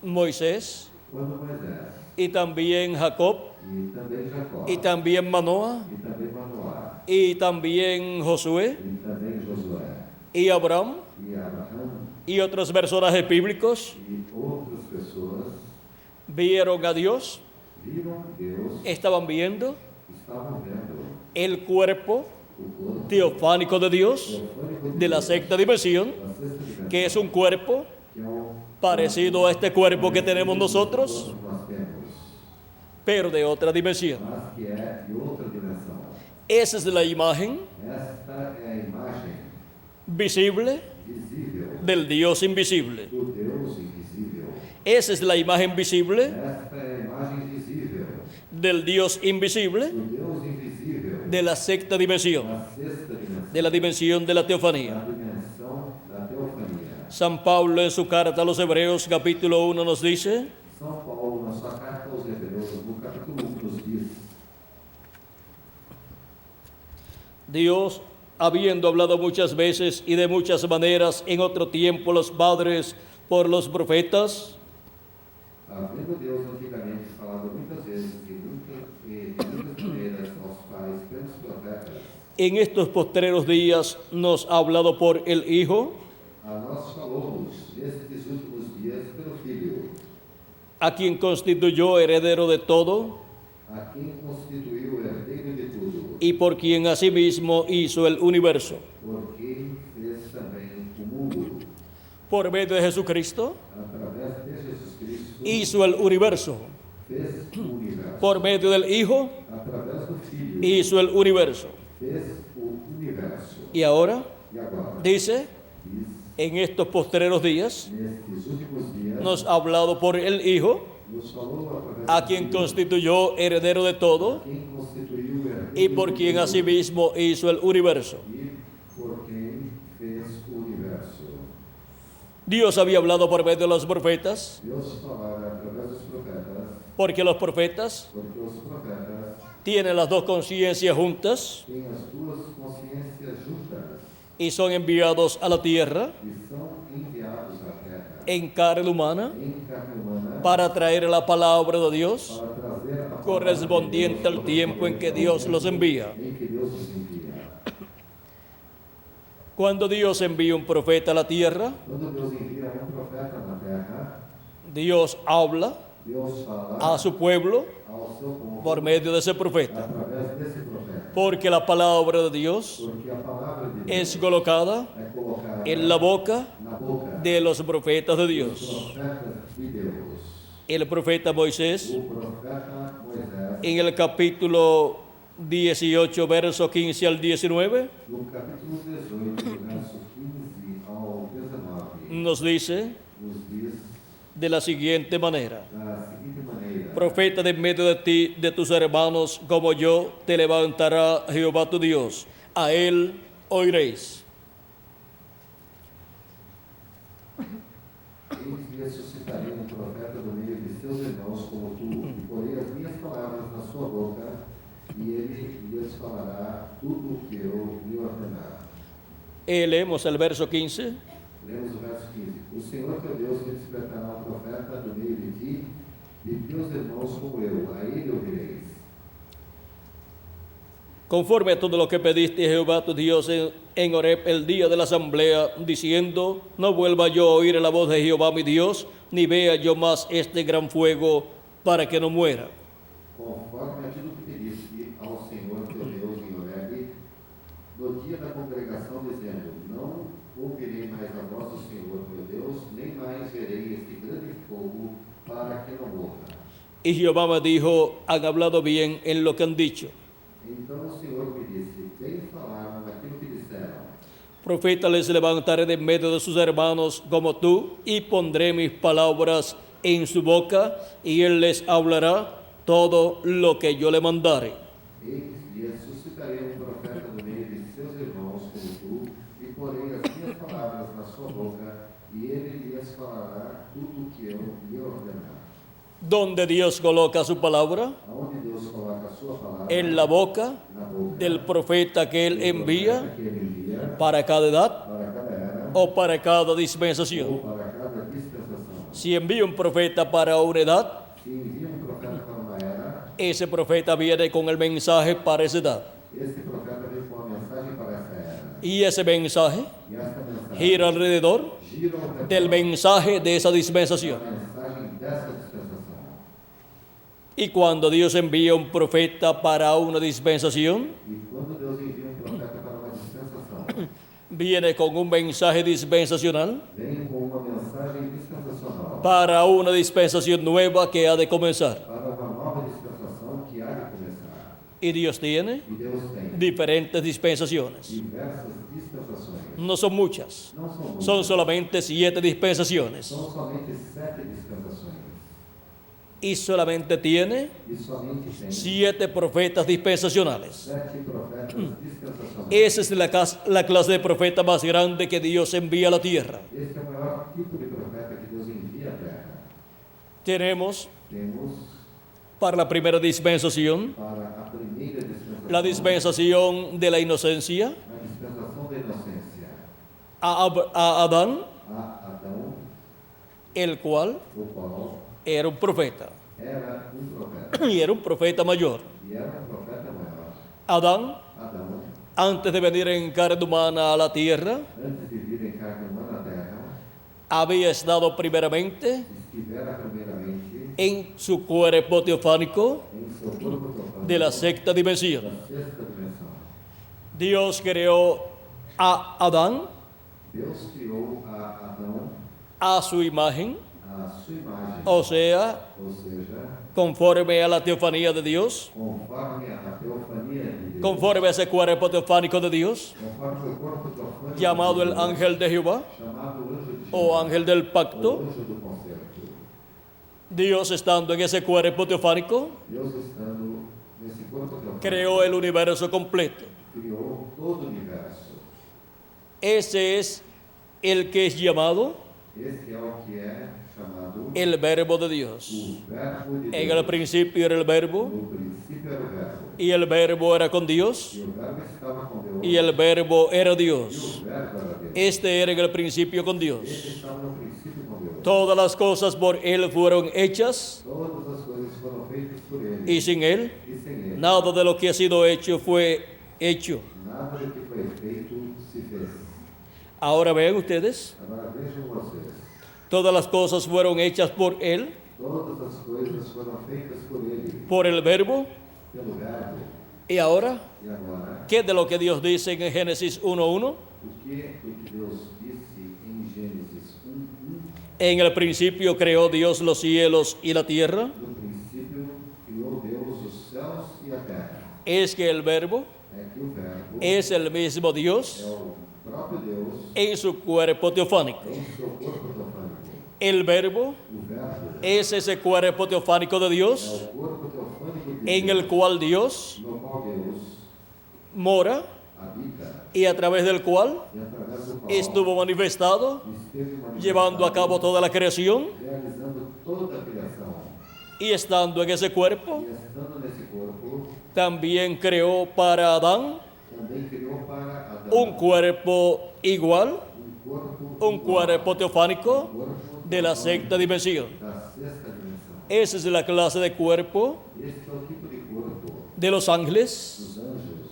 Moisés quando Moisés y también Jacob e também Jacó y también Manoah e também Manoá y también Josué e também Josué y Abraham e Abraão y otros personajes bíblicos e outras pessoas vieron a Dios, viram Deus, estaban viendo estavam vendo el cuerpo o corpo teofánico de Dios teofânico de la sexta dimensión, da sexta dimensão, que es un cuerpo que é um parecido a este cuerpo que tenemos nosotros, nós temos, pero de otra dimensión. mas que é de outra dimensão. Esa es la imagen Esta é a imagem visible visível del Dios invisible. do Deus invisível. Esa es la imagen visible Esta é a imagem visível del Dios invisible do Deus invisível de la sexta dimensión, da sexta dimensão, de la dimensión de la da teofanía. dimensão da teofania. San Pablo en su carta a los Hebreos capítulo 1 nos dice, São Paulo, na sua carta aos Hebreus, no capítulo 1, nos diz: Dios, habiendo hablado muchas veces y de muchas maneras en otro tiempo los padres por los profetas, havendo Deus antigamente falado muitas vezes de muitas maneiras aos pais pelos profetas, en estos postreros días nos ha hablado por el Hijo, a nós falou-nos nestes últimos dias pelo Filho, a quien constituyó heredero de todo a quem constituiu herdeiro de tudo, y por quien asimismo hizo el universo. por quem fez também o mundo, Por medio de Jesucristo através de Jesus Cristo, hizo el universo. fez o universo, Por medio del Hijo através do Filho, hizo el universo. fez o universo. Y ahora E agora, dice, diz, en estos postreros días nestes últimos dias, nos ha hablado por el Hijo, nos falou através a do quien Filho, constituyó heredero de todo quem constituiu o herdeiro y por de quien tudo, asimismo hizo el universo. e por quem fez o universo. Dios había hablado por medio de los profetas, Deus falara através dos profetas, porque los profetas porque os profetas tienen las dos conciencias juntas têm as duas consciências juntas y son enviados a la tierra e são enviados à terra en carne humana em carne humana para traer la palabra de Dios para trazer a palavra correspondiente al tiempo en que Dios los envía. em que Deus os envia. Cuando Dios envía un profeta a la tierra, Quando Deus envia profeta na terra, Dios habla Deus fala a su pueblo ao seu povo por medio de ese profeta, através desse profeta, porque la palabra de Dios porque a palavra de Deus es colocada é colocada en la boca na boca de los profetas de dos Dios. profetas de Deus. El profeta Moisés, O profeta Moisés, en el capítulo 18, versos 15 al 19, no capítulo 18, do verso 15 ao 19, nos dice nos diz de la siguiente manera: da seguinte maneira: profeta de en medio de ti, de tus hermanos, como yo, te levantará Jehová tu Dios. A él oiréis. Eis que suscitarei um profeta do meio de seus irmãos como tu, e porei as minhas palavras na sua boca, e ele lhes falará tudo o que eu lhe ordenar. Leemos el verso 15. Lemos o verso 15. O Senhor teu Deus te despertará um profeta do meio de ti, de teus irmãos como eu, a ele ouvireis. Conforme a todo lo que pediste a Jehová tu Dios en Horeb el día de la asamblea, diciendo, no vuelva yo a oír la voz de Jehová mi Dios, ni vea yo más este gran fuego, para que no muera. Conforme aquilo que pediste ao Senhor teu Deus em Horeb, no dia da congregação, dizendo, não ouvirei mais a voz do Senhor meu Deus, nem mais verei este grande fogo, para que não morra. Y Jehová me dijo, han hablado bien en lo que han dicho. Então o Senhor me disse, bem falaram naquilo que disseram. Profeta les levantaré de en medio de sus hermanos como tú, y pondré mis palabras en su boca, y él les hablará todo lo que yo le mandare. Eis, lhes suscitarei um profeta do meio de seus irmãos como tu, e porei as minhas palavras na sua boca, e ele lhes falará tudo o que eu lhe ordenar. Donde Dios coloca su palabra, Aonde Deus coloca a en la boca na boca del profeta que él envía que ele envia para cada edad para cada era o para cada dispensación. ou para cada dispensação. Si envía un profeta para una edad, Se envia profeta para uma era, ese profeta viene con el mensaje para esa edad. esse profeta vem com uma mensagem para essa era. Y ese mensaje E essa mensagem gira alrededor gira ao redor del mensaje de esa dispensación. da mensagem dessa dispensação. Y cuando Dios envía un profeta para una dispensación, E quando Deus envia profeta para uma dispensação, viene con un mensaje dispensacional vem com uma mensagem dispensacional para una dispensación nueva que ha de comenzar. para uma nova dispensação que há de começar. Y Dios tiene E Deus tem diferentes dispensaciones. diversas dispensações. No son muchas, Não são muitas, son solamente 7 dispensaciones. são somente 7 dispensações. Y solamente tiene E somente tem 7 profetas dispensacionales. 7 profetas dispensacionais. Esa es la clase de profeta más grande que Dios envía a la tierra. Este é o maior tipo de profeta que Deus envia à terra. Tenemos Temos para la primera dispensación para a primeira dispensação, la dispensación de la inocencia a dispensação da inocência, a Adán, a Adão, el cual o qual era un profeta era profeta, y era un profeta mayor. e era profeta maior. Adán, Adão, antes de venir en carne humana a la tierra, antes de vir em carne humana à terra, había estado primeramente estivera primeiramente en su cuerpo teofánico em seu corpo teofânico de la sexta dimensión. da sexta dimensão. Dios creó a Adán Deus criou a Adão a su imagen, a sua imagem, o sea, ou seja, conforme a la teofanía de Dios, conforme a teofania de Deus, conforme a ese cuerpo teofánico de Dios, conforme o corpo teofânico llamado de el Deus, ángel de Jehová chamado anjo de o Jeová, ángel del o pacto. anjo do concerto. Dios, estando en ese cuerpo teofánico, Deus estando nesse corpo teofânico, creó el universo completo. criou todo o universo. Ese es el que es llamado Esse é o que é chamado el verbo de Dios. o verbo de En Deus. el principio era el verbo, No princípio era o verbo, y el verbo era con Dios, e o verbo estava com Deus, y el verbo era e Dios. o verbo era Deus. Este era en el principio con Esse Dios. estava no princípio com Deus. Todas las cosas por Él fueron hechas, Todas as coisas foram feitas por Ele, y sin Él, e sem Ele, nada de lo que ha sido hecho fue hecho. nada do que foi feito se fez. Ahora vean ustedes, Agora vejam vocês, todas las cosas fueron hechas por Él, todas as coisas foram feitas por Ele, por el verbo, pelo verbo. y ahora, E agora, ¿qué de lo que Dios dice en Génesis 1:1? o que Deus disse em Gênesis 1:1, En el principio creó Dios los cielos y la tierra. no princípio criou Deus os céus e a terra. Es que el verbo É que o verbo es el mismo é Dios o próprio Deus en su cuerpo teofánico. em seu corpo teofânico. El verbo O verbo es ese cuerpo teofánico de é Dios o corpo teofânico de en Deus, el cual Dios no qual Deus mora habita y a través del cual e através do qual estuvo manifestado, esteve manifestado, llevando a cabo toda la creación, realizando toda a criação. y estando en ese cuerpo, E estando nesse corpo, también creó para Adán também criou para Adão un cuerpo igual, un igual, cuerpo teofánico corpo de la sexta dimensión. da sexta dimensão. Esa es la clase de cuerpo Este é o tipo de corpo de los ángeles. dos anjos.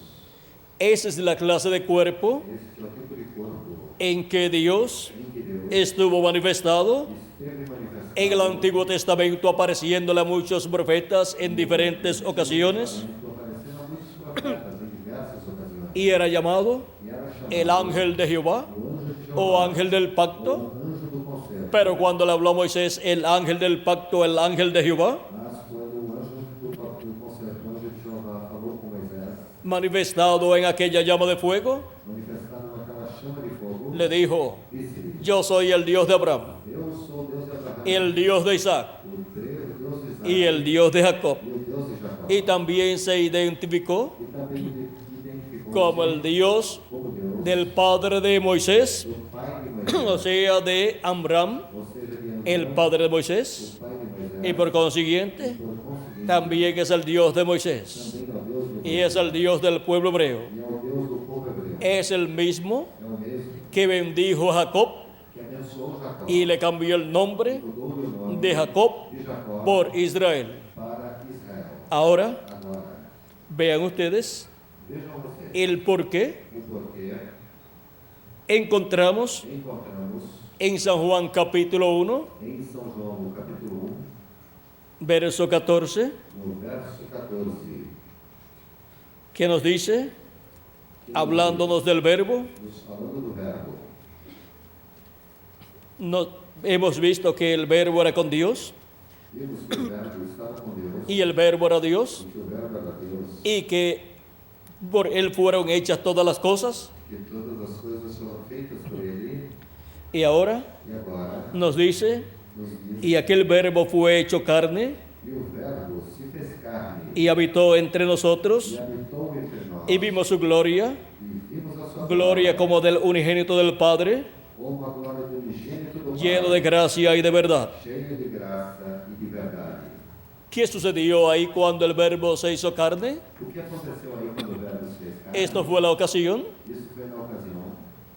Esa es la clase de cuerpo Este é o tipo de corpo en que Dios em que Deus estuvo manifestado esteve manifestado en el Antiguo Testamento, apareciéndole a muchos profetas en diferentes ocasiones, aparecendo a muitos profetas em diversas ocasiões. y era llamado E era chamado el ángel de Jehová o anjo de Jeová, o ángel del o pacto. anjo do concerto. Pero cuando le habló a Moisés el ángel del pacto, el ángel de Jehová, Mas quando o anjo do concerto, o anjo de Jeová, falou com Moisés, manifestado en aquella llama de fuego, manifestado naquela chama de fogo, le dijo: disse-lhe: yo soy el Dios de Abraham, Eu sou o Deus de Abraão, el Dios de Isaac o Deus de Isaac y el Dios de Jacob. e o Deus de Jacó. Y también se identificó E também identificou como el Dios como Deus del padre de Moisés, do pai de Moisés, o sea, de Amram, ou seja, de Abraão, el padre de Moisés, o pai de Moisés, y por consiguiente por conseguinte, también es el Dios de Moisés. também ao Deus de y es el Dios del pueblo hebreo. e é o Deus do povo hebreu. Es el mismo É o mesmo que bendijo a Jacob que abençoou Jacó y le cambió el nombre mudou o nome de Jacob de Jacó por Israel. para Israel. Ahora, Agora, vean ustedes vejam vocês el por qué o porquê encontramos encontramos en San Juan capítulo 1, em São João, no capítulo 1, verso 14, no verso 14, que nos dice, hablándonos del verbo, nos falando do verbo. hemos visto que el verbo era con Dios Vimos que o verbo estava com Deus, y el verbo era Dios que o verbo era Deus, y que por él fueron hechas todas las cosas. que todas as coisas foram feitas por Ele, Y ahora e agora nos dice, nos diz, y aquel verbo fue hecho carne e o verbo se fez carne, y habitó entre nosotros e habitou entre nós, y vimos su gloria, e vimos a sua gloria como del unigénito del Padre, como a glória do unigênito do lleno Pai, de gracia y de verdad. cheio de graça e de verdade. ¿Qué sucedió ahí cuando el verbo se hizo carne? O que aconteceu aí quando o verbo se fez carne? Esto fue la ocasión Isso foi na ocasião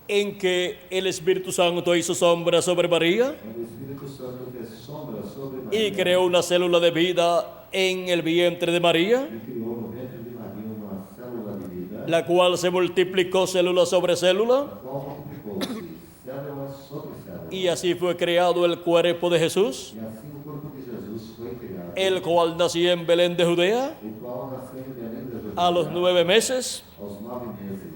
en que el Espíritu Santo hizo sombra sobre María em que o Espírito Santo fez sombra sobre y Maria creó una célula de vida en el vientre de María, e criou no ventre de Maria uma célula de vida, la cual se multiplicó célula sobre célula, a qual multiplicou-se célula sobre célula. y así fue creado el cuerpo de Jesús, E assim o corpo de Jesus foi criado, el cual nació en Belén de Judea o qual nasceu em Belém da Judéia a los 9 meses, aos 9 meses,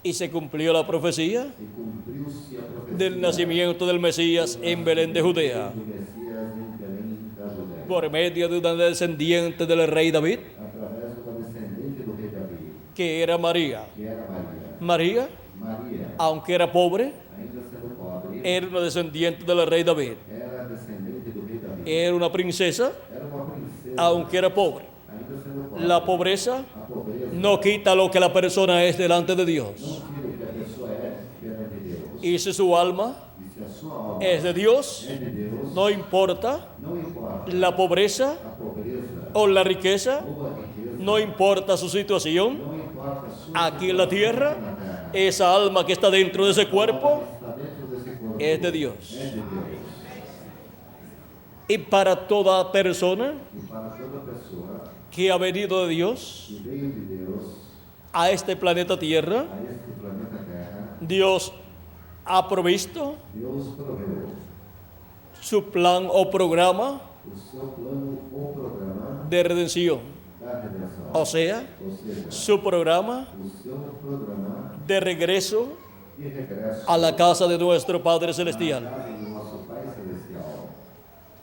y se cumplió la profecía e cumpriu-se a profecia del nacimiento del Mesías en Belén de Judea, do Messias em Belém da Judéia, por medio de una descendiente del rey David, através de uma descendente do rei Davi, que era María. que era Maria. María, Maria, aunque era pobre, ainda sendo pobre, era una descendiente del rey David. era descendente do rei Davi. Era una princesa, Era uma princesa, aunque era pobre. ainda sendo pobre. La pobreza A pobreza no quita lo que la persona es delante de Dios. não tira o que a pessoa é perante Deus. Y si su alma E se a sua alma es de Dios, é de Deus, no importa não importa la pobreza a pobreza o la riqueza, ou a riqueza, no importa su situación, não importa a sua aquí en la tierra, na terra, esa alma que está dentro de ese cuerpo está dentro desse corpo, es de Dios. é de Deus. Y para toda persona E para toda pessoa que ha venido de Dios que veio de Deus a este planeta Tierra, a este planeta Terra, Dios ha provisto Deus proveu su plan o programa o seu plano ou programa de redención. da redenção. O sea, Ou seja, su programa o seu programa de regreso de regresso a la casa de nuestro Padre à Celestial. casa do nosso Pai Celestial.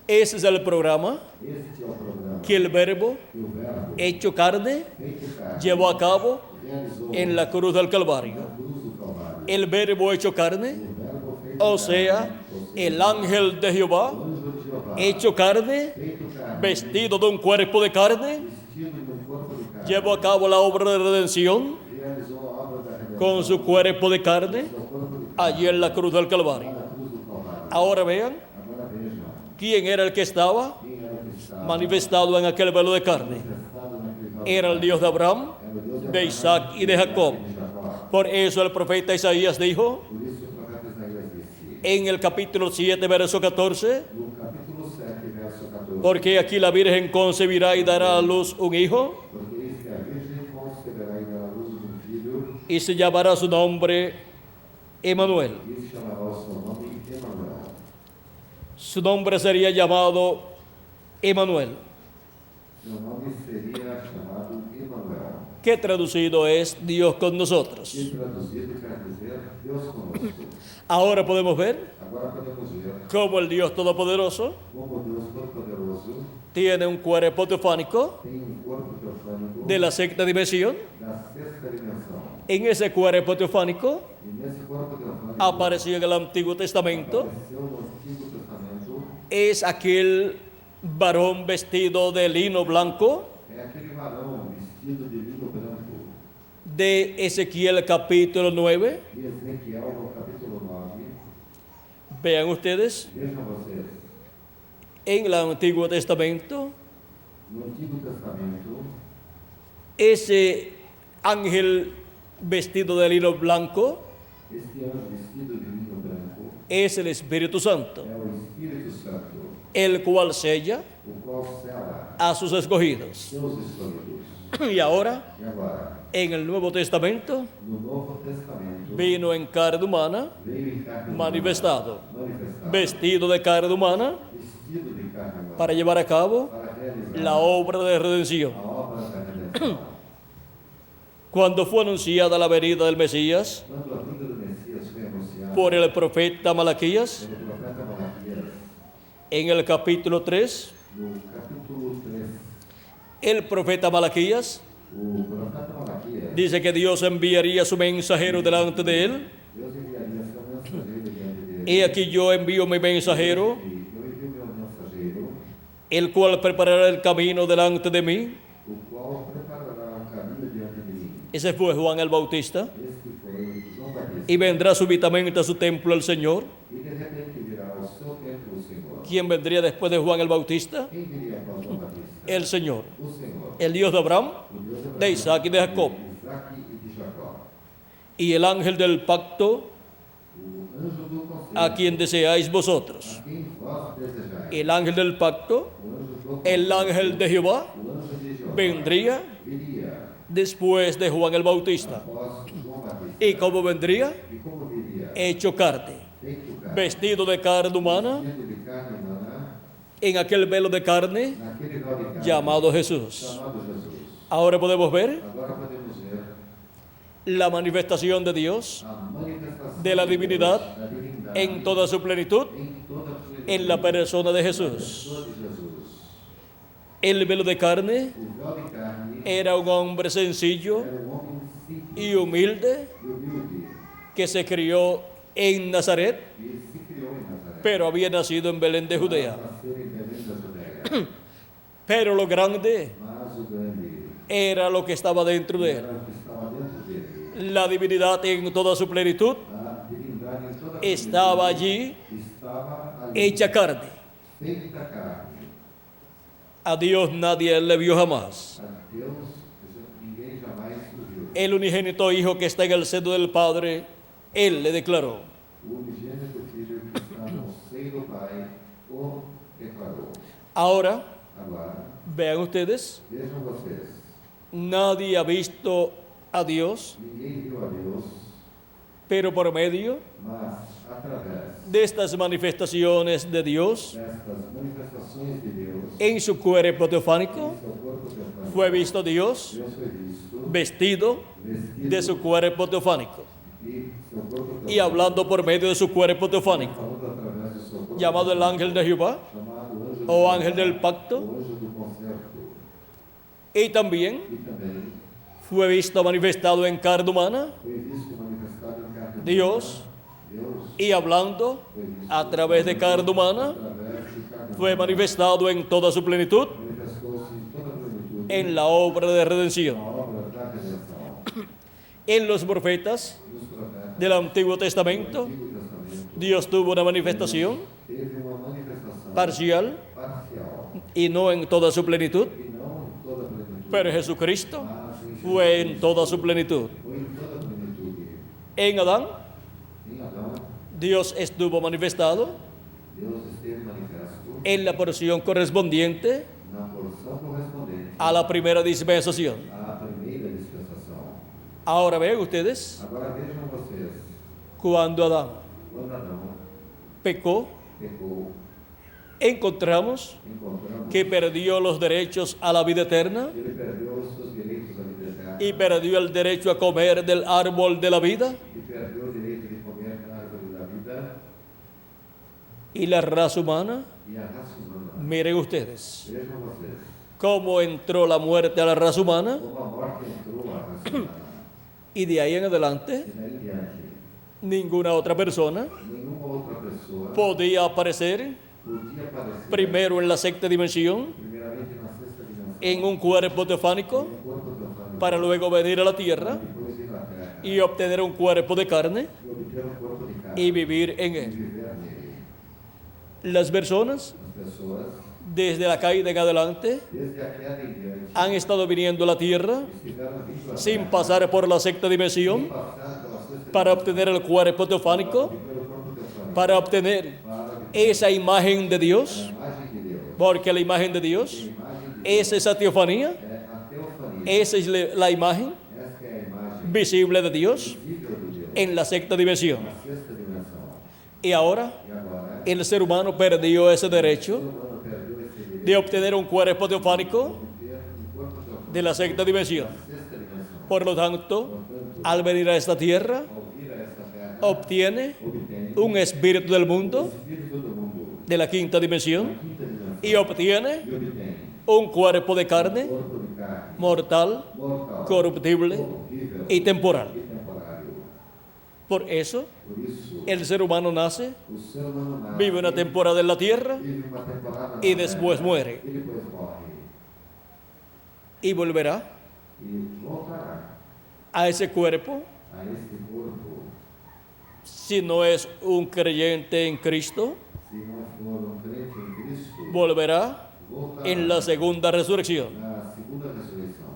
Ese es el programa Este é o programa que el Verbo que o Verbo hecho carne feito carne llevó a cabo realizou en la cruz del Calvario. na cruz do Calvário. El Verbo hecho carne, O Verbo feito o carne, sea, el ángel de Jehová o anjo de Jeová, hecho carne, feito carne, vestido de un cuerpo de carne, vestido de um corpo de carne, llevó a cabo la obra de redención realizou a obra da redenção con su cuerpo de carne do corpo de carne allí en la cruz del Calvario. na cruz do Calvário. Ahora vean Agora vejam, quién era el que estaba quem era o que estava manifestado en aquel velo de carne. manifestado naquele véu? Era el Dios de Abraham, Era o Deus de Isaac y de Jacob. de Jacó. Por eso el profeta Isaías dijo Por isso o profeta Isaías disse, en el capítulo 7, verso 14, no capítulo 7, verso 14, porque aquí la Virgen concebirá y dará a luz un hijo porque eis que a Virgem conceberá e dará luz um filho, y se llamará su nombre Emanuel. e se chamará o seu nome Emanuel. Su nombre sería llamado Emanuel, Seu nome seria chamado Emanuel, que traducido es Dios con nosotros. que traduzido quer dizer Deus conosco. Ahora podemos ver Agora podemos ver cómo el Dios Todopoderoso como Deus Todo-Poderoso tiene un cuerpo teofánico tem corpo teofânico de la sexta dimensión. da sexta dimensão. En ese cuerpo teofánico E nesse corpo teofânico apareció en el Antiguo Testamento. apareceu no Antigo Testamento Es aquel varón vestido de lino blanco é aquele varão vestido de lino branco de Ezequiel capítulo 9. de Ezequiel no capítulo 9. Vean ustedes, Vejam vocês, en el Antiguo Testamento no Antigo Testamento Ese ángel vestido de lino blanco Este anjo vestido de lino branco es el Espíritu Santo, é o Espírito Santo, el cual sella o qual sela a sus escogidos. seus escolhidos. Y ahora, E agora, en el Nuevo Testamento, no Novo Testamento, vino en carne humana, veio em carne manifestado, manifestado, vestido de carne humana, vestido de carne humana, para llevar a cabo para realizar la obra de redención. a obra da redenção. Cuando fue anunciada la venida del Mesías Quando a vinda do Messias foi anunciada por el profeta Malaquías, pelo profeta Malaquias, en el capítulo 3, no capítulo 3, el profeta Malaquías o profeta Malaquias, dice que Dios enviaría su mensajero delante de él. Deus enviaria seu mensageiro diante dele. He aquí yo envío mi mensajero, E eu envio meu mensageiro, el cual preparará el camino delante de mí. o qual preparará o caminho diante de mim. Ese fue Juan el Bautista. Este foi João Batista. Y vendrá súbitamente a su templo el Señor. E de repente virá ao seu templo o Senhor. ¿Quién vendría después de Juan el Bautista? Quem viria após João Batista? El Señor, O Senhor. el Dios de Abraham, O Deus de de Abraão, Isaac y de Jacob. de Isaac e de Jacó. Y el ángel del pacto, O anjo do conselho. a quien deseáis vosotros. A quem vós desejáis. El ángel del pacto, O anjo do el ángel de Jehová, O anjo de Jeová vendría viria después de Juan el Bautista. após João Batista. ¿Y cómo vendría? E como viria? Hecho carne, Feito carne. vestido de carne humana, Vestido de carne humana, en aquel velo de carne naquele véu de carne llamado Jesús. chamado Jesus. Ahora podemos ver Agora podemos ver la manifestación de Dios a manifestação de la divinidad da divindade en toda su plenitud em toda a plenitud en la persona de da Jesús. pessoa de Jesus. El velo de carne O véu de carne era un hombre sencillo era homem simples y humilde e humilde que se crió en Nazaret, e se criou em Nazaré. pero había nacido en Belén de Judea. Nasceu em Belém da Judéia. Pero lo grande Mas o grande era lo que estaba dentro de él. era o que estava dentro dele. La divinidad en toda su plenitud A divindade em toda a estaba plenitude allí, estava ali, hecha carne. feita carne. A Dios nadie le vio jamás. A Deus ninguém jamais o viu. El unigénito Hijo que está en el seno del Padre, Él le declaró. O unigênito Filho que está no seio do Pai o declarou. Ahora, Agora, vean ustedes, vejam vocês, nadie ha visto a Dios, ninguém viu a Deus, pero por medio mas através de estas manifestaciones de Dios destas manifestações de Deus, en su cuerpo teofánico, em seu corpo teofânico, fue visto Dios Deus foi visto, vestido vestido de su cuerpo teofánico e seu corpo teofânico, y hablando por medio de su cuerpo teofánico, falando através do seu corpo llamado el ángel de Jehová chamado anjo o do ángel del pacto, o anjo do concerto, y también e também fue visto manifestado en carne humana, foi visto manifestado em carne Dios, Deus y hablando foi visto a través de carne humana, através de carne fue manifestado en toda su plenitud manifestou-se em toda a plenitude en la obra de na redención. obra da redenção. En los profetas Nos profetas del Antiguo Testamento, do Antigo Testamento Dios tuvo una manifestación teve uma manifestação parcial parcial y no en toda su plenitud, e não em toda a plenitude, pero Jesucristo mas em fue en toda su plenitud. foi em toda a plenitude. En Adán, Em Adão, Dios estuvo manifestado Deus esteve manifesto en la porción correspondiente na porção correspondente a la primera dispensación. à primeira dispensação. Ahora vean ustedes, Agora vejam vocês, cuando Adán quando Adão pecó, pecou, encontramos encontramos que perdió los derechos a la vida eterna que ele perdeu os seus direitos à vida eterna y perdió el derecho a comer del árbol de la vida, e perdeu o direito de comer da árvore da vida y la raza humana. e a raça humana. Miren ustedes Vejam vocês, cómo entró la muerte a la raza humana, como a morte entrou à raça humana. y de ahí en adelante E daí em diante, ninguna otra persona nenhuma outra pessoa podía aparecer podia aparecer primero en la sexta dimensión, primeiramente na sexta dimensão, en un cuerpo teofánico, em um corpo teofânico, para luego venir a la tierra depois ir à terra y obtener un cuerpo de carne e obter um corpo de carne y vivir en e él. viver nele. Las personas As pessoas desde la caída en adelante, desde a queda em diante, han estado viniendo a la Tierra estiveram vindo a sin pasar por la sexta dimensión passar pela sexta para obtener el cuerpo teofánico, pelo corpo teofânico, para obtener para esa imagen de Dios, a imagem de Deus. porque la imagen de Dios A imagem de Deus es esa teofanía, é a teofania. esa es la imagen Essa é a imagem visible de Dios visível de Deus en la sexta dimensión. na sexta dimensão. Y ahora E agora, el ser humano perdió ese derecho o humano perdeu esse direito de obtener un cuerpo teofánico de ter corpo teofânico de la sexta dimensión. na sexta dimensão. Por lo tanto, al venir a esta tierra, Ao vir a esta terra, obtiene obtém un espíritu del mundo, espírito do mundo, de la quinta dimensión, quinta dimensão, y obtiene e obtém un cuerpo de carne corpo de carne, mortal, mortal, corruptible corruptível y temporal. e temporário. Por eso, Por isso, el ser humano nace, o ser humano nasce, vive una temporada en la tierra vive uma temporada na y después terra, muere. e depois morre. Y volverá E voltará a ese cuerpo a este corpo, si no es un creyente en Cristo, se não for um crente em Cristo, volverá voltará en la segunda resurrección. na segunda ressurreição.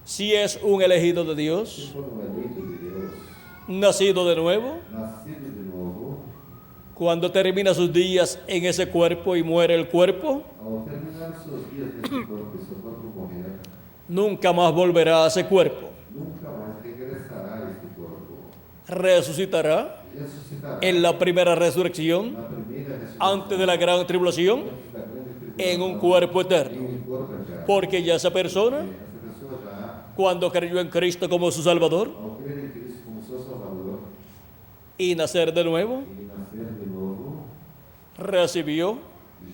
Si es un elegido de Se Dios, for um eleito de Deus, nacido de nuevo, nascido de novo, cuando termina sus días en ese cuerpo y muere el cuerpo, ao terminar seus dias nesse corpo e seu corpo morrer, nunca más volverá a ese cuerpo. nunca mais regressará a este corpo. Resucitará Ressuscitará en la primera resurrección, na primeira ressurreição antes de la gran tribulación, da grande tribulação, en un cuerpo em eterno. corpo eterno. Porque ya esa persona, Essa pessoa já, cuando creyó en Cristo como su Salvador ao crer em Cristo como seu Salvador y nacer de nuevo, e nascer de novo, recibió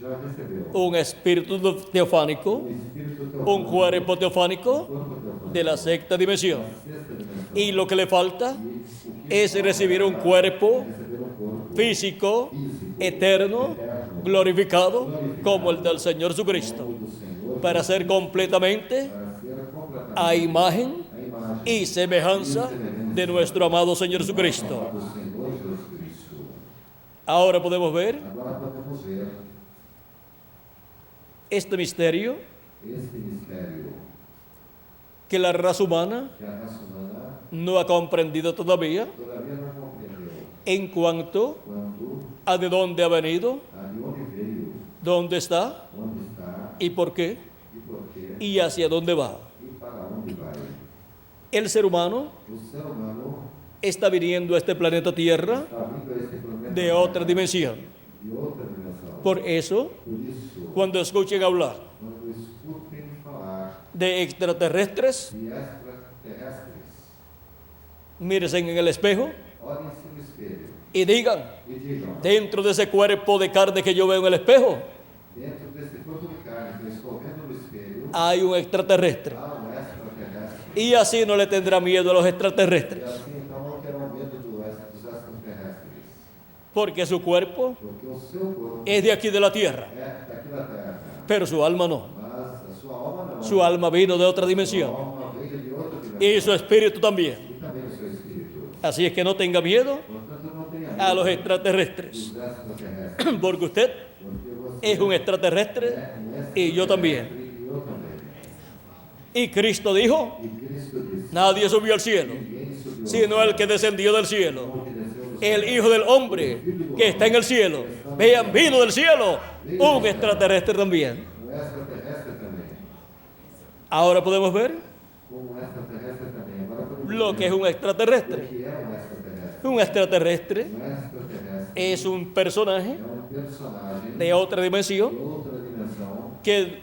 já recebeu un espíritu teofánico, o Espírito un teofânico, cuerpo teofánico corpo teofânico, de la sexta dimensión. sexta dimensão. Y lo que le falta E o que es recibir un cuerpo receber um corpo físico, físico, eterno, eterno, glorificado, como el del Señor Jesucristo, do Senhor, para ser completamente para ser completamente a imagen a imagem y semejanza de nuestro amado Señor Jesucristo. do Senhor Jesus Cristo. Ahora podemos ver Agora podemos ver este misterio este mistério que la raza humana que a raça humana no ha comprendido todavía todavía não compreendeu. en cuanto Quando, a de dónde ha venido, de onde veio, dónde está onde está y por qué e por quê y hacia dónde va. e para onde vai. El ser humano O ser humano está viniendo a este planeta Tierra está vindo a este planeta de otra dimensión. de outra dimensão. Por eso, Por isso, cuando escuchen hablar quando escutem falar de extraterrestres, de extraterrestres, mírense en el espejo olhem-se no espelho y digan, e digam, dentro de ese cuerpo de carne que yo veo en el espejo, dentro desse corpo de carne que eu estou vendo no espelho, hay un extraterrestre. há um extraterrestre. Y así no le tendrá miedo a los E extraterrestres, assim, então, não terão medo dos extraterrestres, porque su cuerpo porque o seu corpo es de aquí de la tierra, é daqui da terra, pero su alma no. mas a sua alma não. Su alma vino de otra Sua dimensión alma veio de outra dimensão. y su espíritu también. E também o seu espírito. Así es que no tenga miedo Portanto, não tenha a los medo extraterrestres, dos extraterrestres, porque usted porque você es un extraterrestre y yo también. E eu também. Y Cristo dijo, E Cristo disse, nadie subió al cielo, ninguém subiu ao sino el que descendió del cielo, céu, que desceu do céu. el Hijo del Hombre que está en el cielo. Vean, vino del cielo un extraterrestre también. Um extraterrestre também. Ahora podemos ver Um extraterrestre também. Agora podemos lo que es ver un o extraterrestre. que é um extraterrestre. Un extraterrestre Um extraterrestre es un personaje é um personagem de otra de dimensión outra dimensão que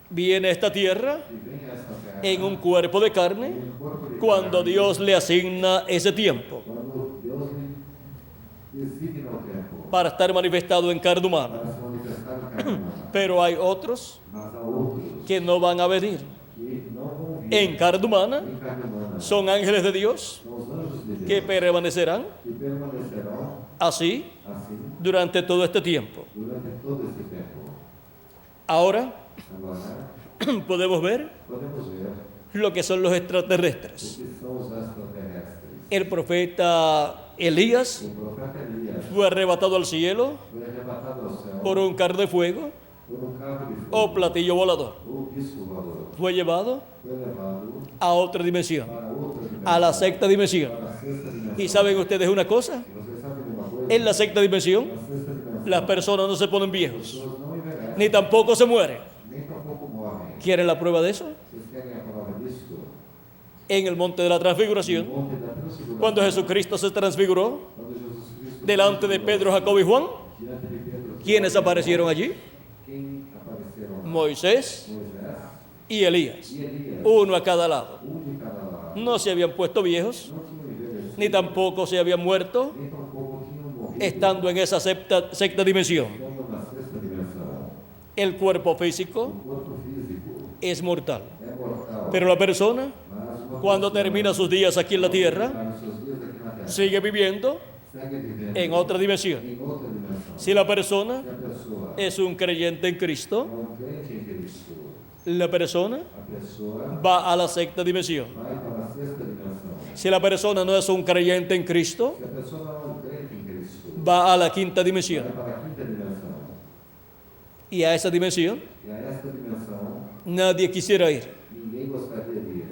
viene a esta tierra que vem a esta terra en un cuerpo de carne em um corpo de cuando carne, Dios le asigna ese tiempo quando Deus lhe designa o tempo para estar manifestado en carne humana. para se manifestar no carne humana. Pero hay otros Mas há outros que no van a venir que não vão vir en carne humana, em carne humana. son ángeles de Dios São os anjos de Deus que permanecerán que permanecerão así assim durante todo este tiempo. durante todo esse tempo. Ahora Agora, podemos ver podemos ver lo que son los o extraterrestres. que são os extraterrestres. El profeta Elías O profeta Elias fue arrebatado al cielo foi arrebatado ao céu por un carro de fuego por um carro de fogo, o platillo volador. ou disco voador, Fue llevado foi levado a otra dimensión, para outra dimensão, a la sexta dimensión. para a sexta dimensão. ¿Y saben ustedes una cosa? E vocês sabem de uma coisa? En la sexta dimensión, Na sexta dimensão, las personas no se ponen viejos, as pessoas não envelhecem, ni tampoco se mueren. nem tampouco morrem. ¿Quieren la prueba de eso? Vocês querem a prova disso? En el monte de la No transfiguración, Monte da Transfiguração, cuando Jesucristo se transfiguró quando Jesus Cristo delante de Pedro, Jacobo y Juan, diante de Pedro, ¿quiénes aparecieron allí? quem apareceram lá? Moisés Moisés y Elías, e Elias, uno a cada lado. um de cada lado. No se habían puesto viejos, Não tinham envelhecido, ni tampoco se habían muerto, nem tampouco tinham morrido, estando en esa sexta dimensión. estando na sexta dimensão. El cuerpo físico O corpo físico es mortal, é mortal, pero la persona, mas uma cuando pessoa, termina sus días aquí en la tierra, nos seus dias aqui na terra, sigue viviendo segue vivendo en otra dimensión. em outra dimensão. Si la persona Se a pessoa es un creyente en Cristo, é um crente em Cristo, la persona a pessoa va a la sexta dimensión. vai para a sexta dimensão. Si la persona no es un creyente en Cristo, Se a pessoa não é um crente em Cristo, va a la quinta dimensión. vai para a quinta dimensão. Y a esa dimensión E a esta dimensão, nadie quisiera ir. ninguém gostaria de ir.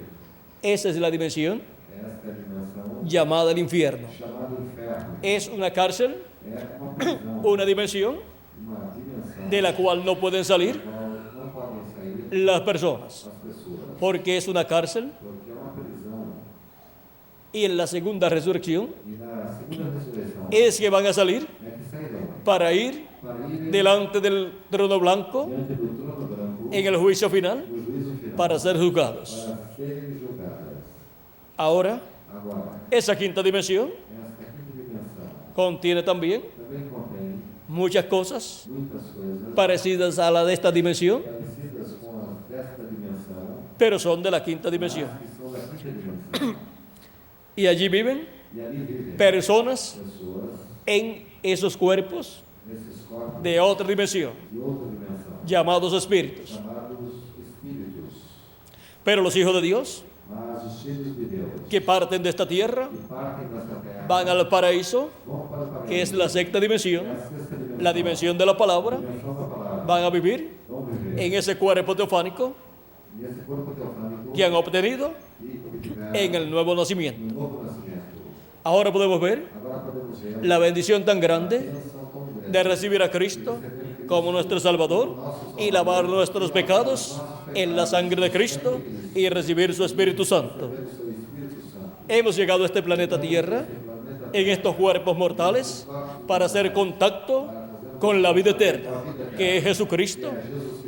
Esa es la dimensión Esta é a dimensão llamada el infierno. chamada inferno. Es una cárcel, É uma prisão, una dimensión uma dimensão de la cual no pueden salir da qual não podem sair las personas, as pessoas, porque es una cárcel. porque é uma prisão. Y en la segunda resurrección E na segunda ressurreição es que van a salir é que sairão para ir para ir delante del trono blanco diante do trono branco en el juicio final do juízo final para ser juzgados. para serem julgadas. Ahora, Agora, esa quinta dimensión esta quinta dimensão contiene también também contém muchas cosas muitas coisas parecidas a la de esta dimensión, parecidas com as desta dimensão, pero son de la quinta dimensión. que são da quinta dimensão. Y allí viven E ali vivem personas pessoas en esos cuerpos nesses corpos de otra dimensión, de outra dimensão, llamados espíritus. chamados espíritos. Pero los hijos de Dios Mas os filhos de Deus que parten de esta tierra que partem desta terra van al paraíso, vão para o paraíso, que es la sexta dimensión, a sexta dimensão, la dimensión de la palabra. dimensão da palavra. Van a vivir Vão viver en ese cuerpo teofánico nesse corpo teofânico que han obtenido e obtiveram en el nuevo nacimiento. no novo nascimento. Ahora podemos ver Agora podemos ver la bendición tan grande bênção tão grande de recibir a Cristo como nuestro Salvador y lavar nuestros pecados en la sangre de Cristo y recibir su Espíritu Santo. do seu Espírito Santo. Hemos llegado a este planeta Tierra en estos cuerpos mortales para hacer contacto con la vida eterna, que es Jesucristo,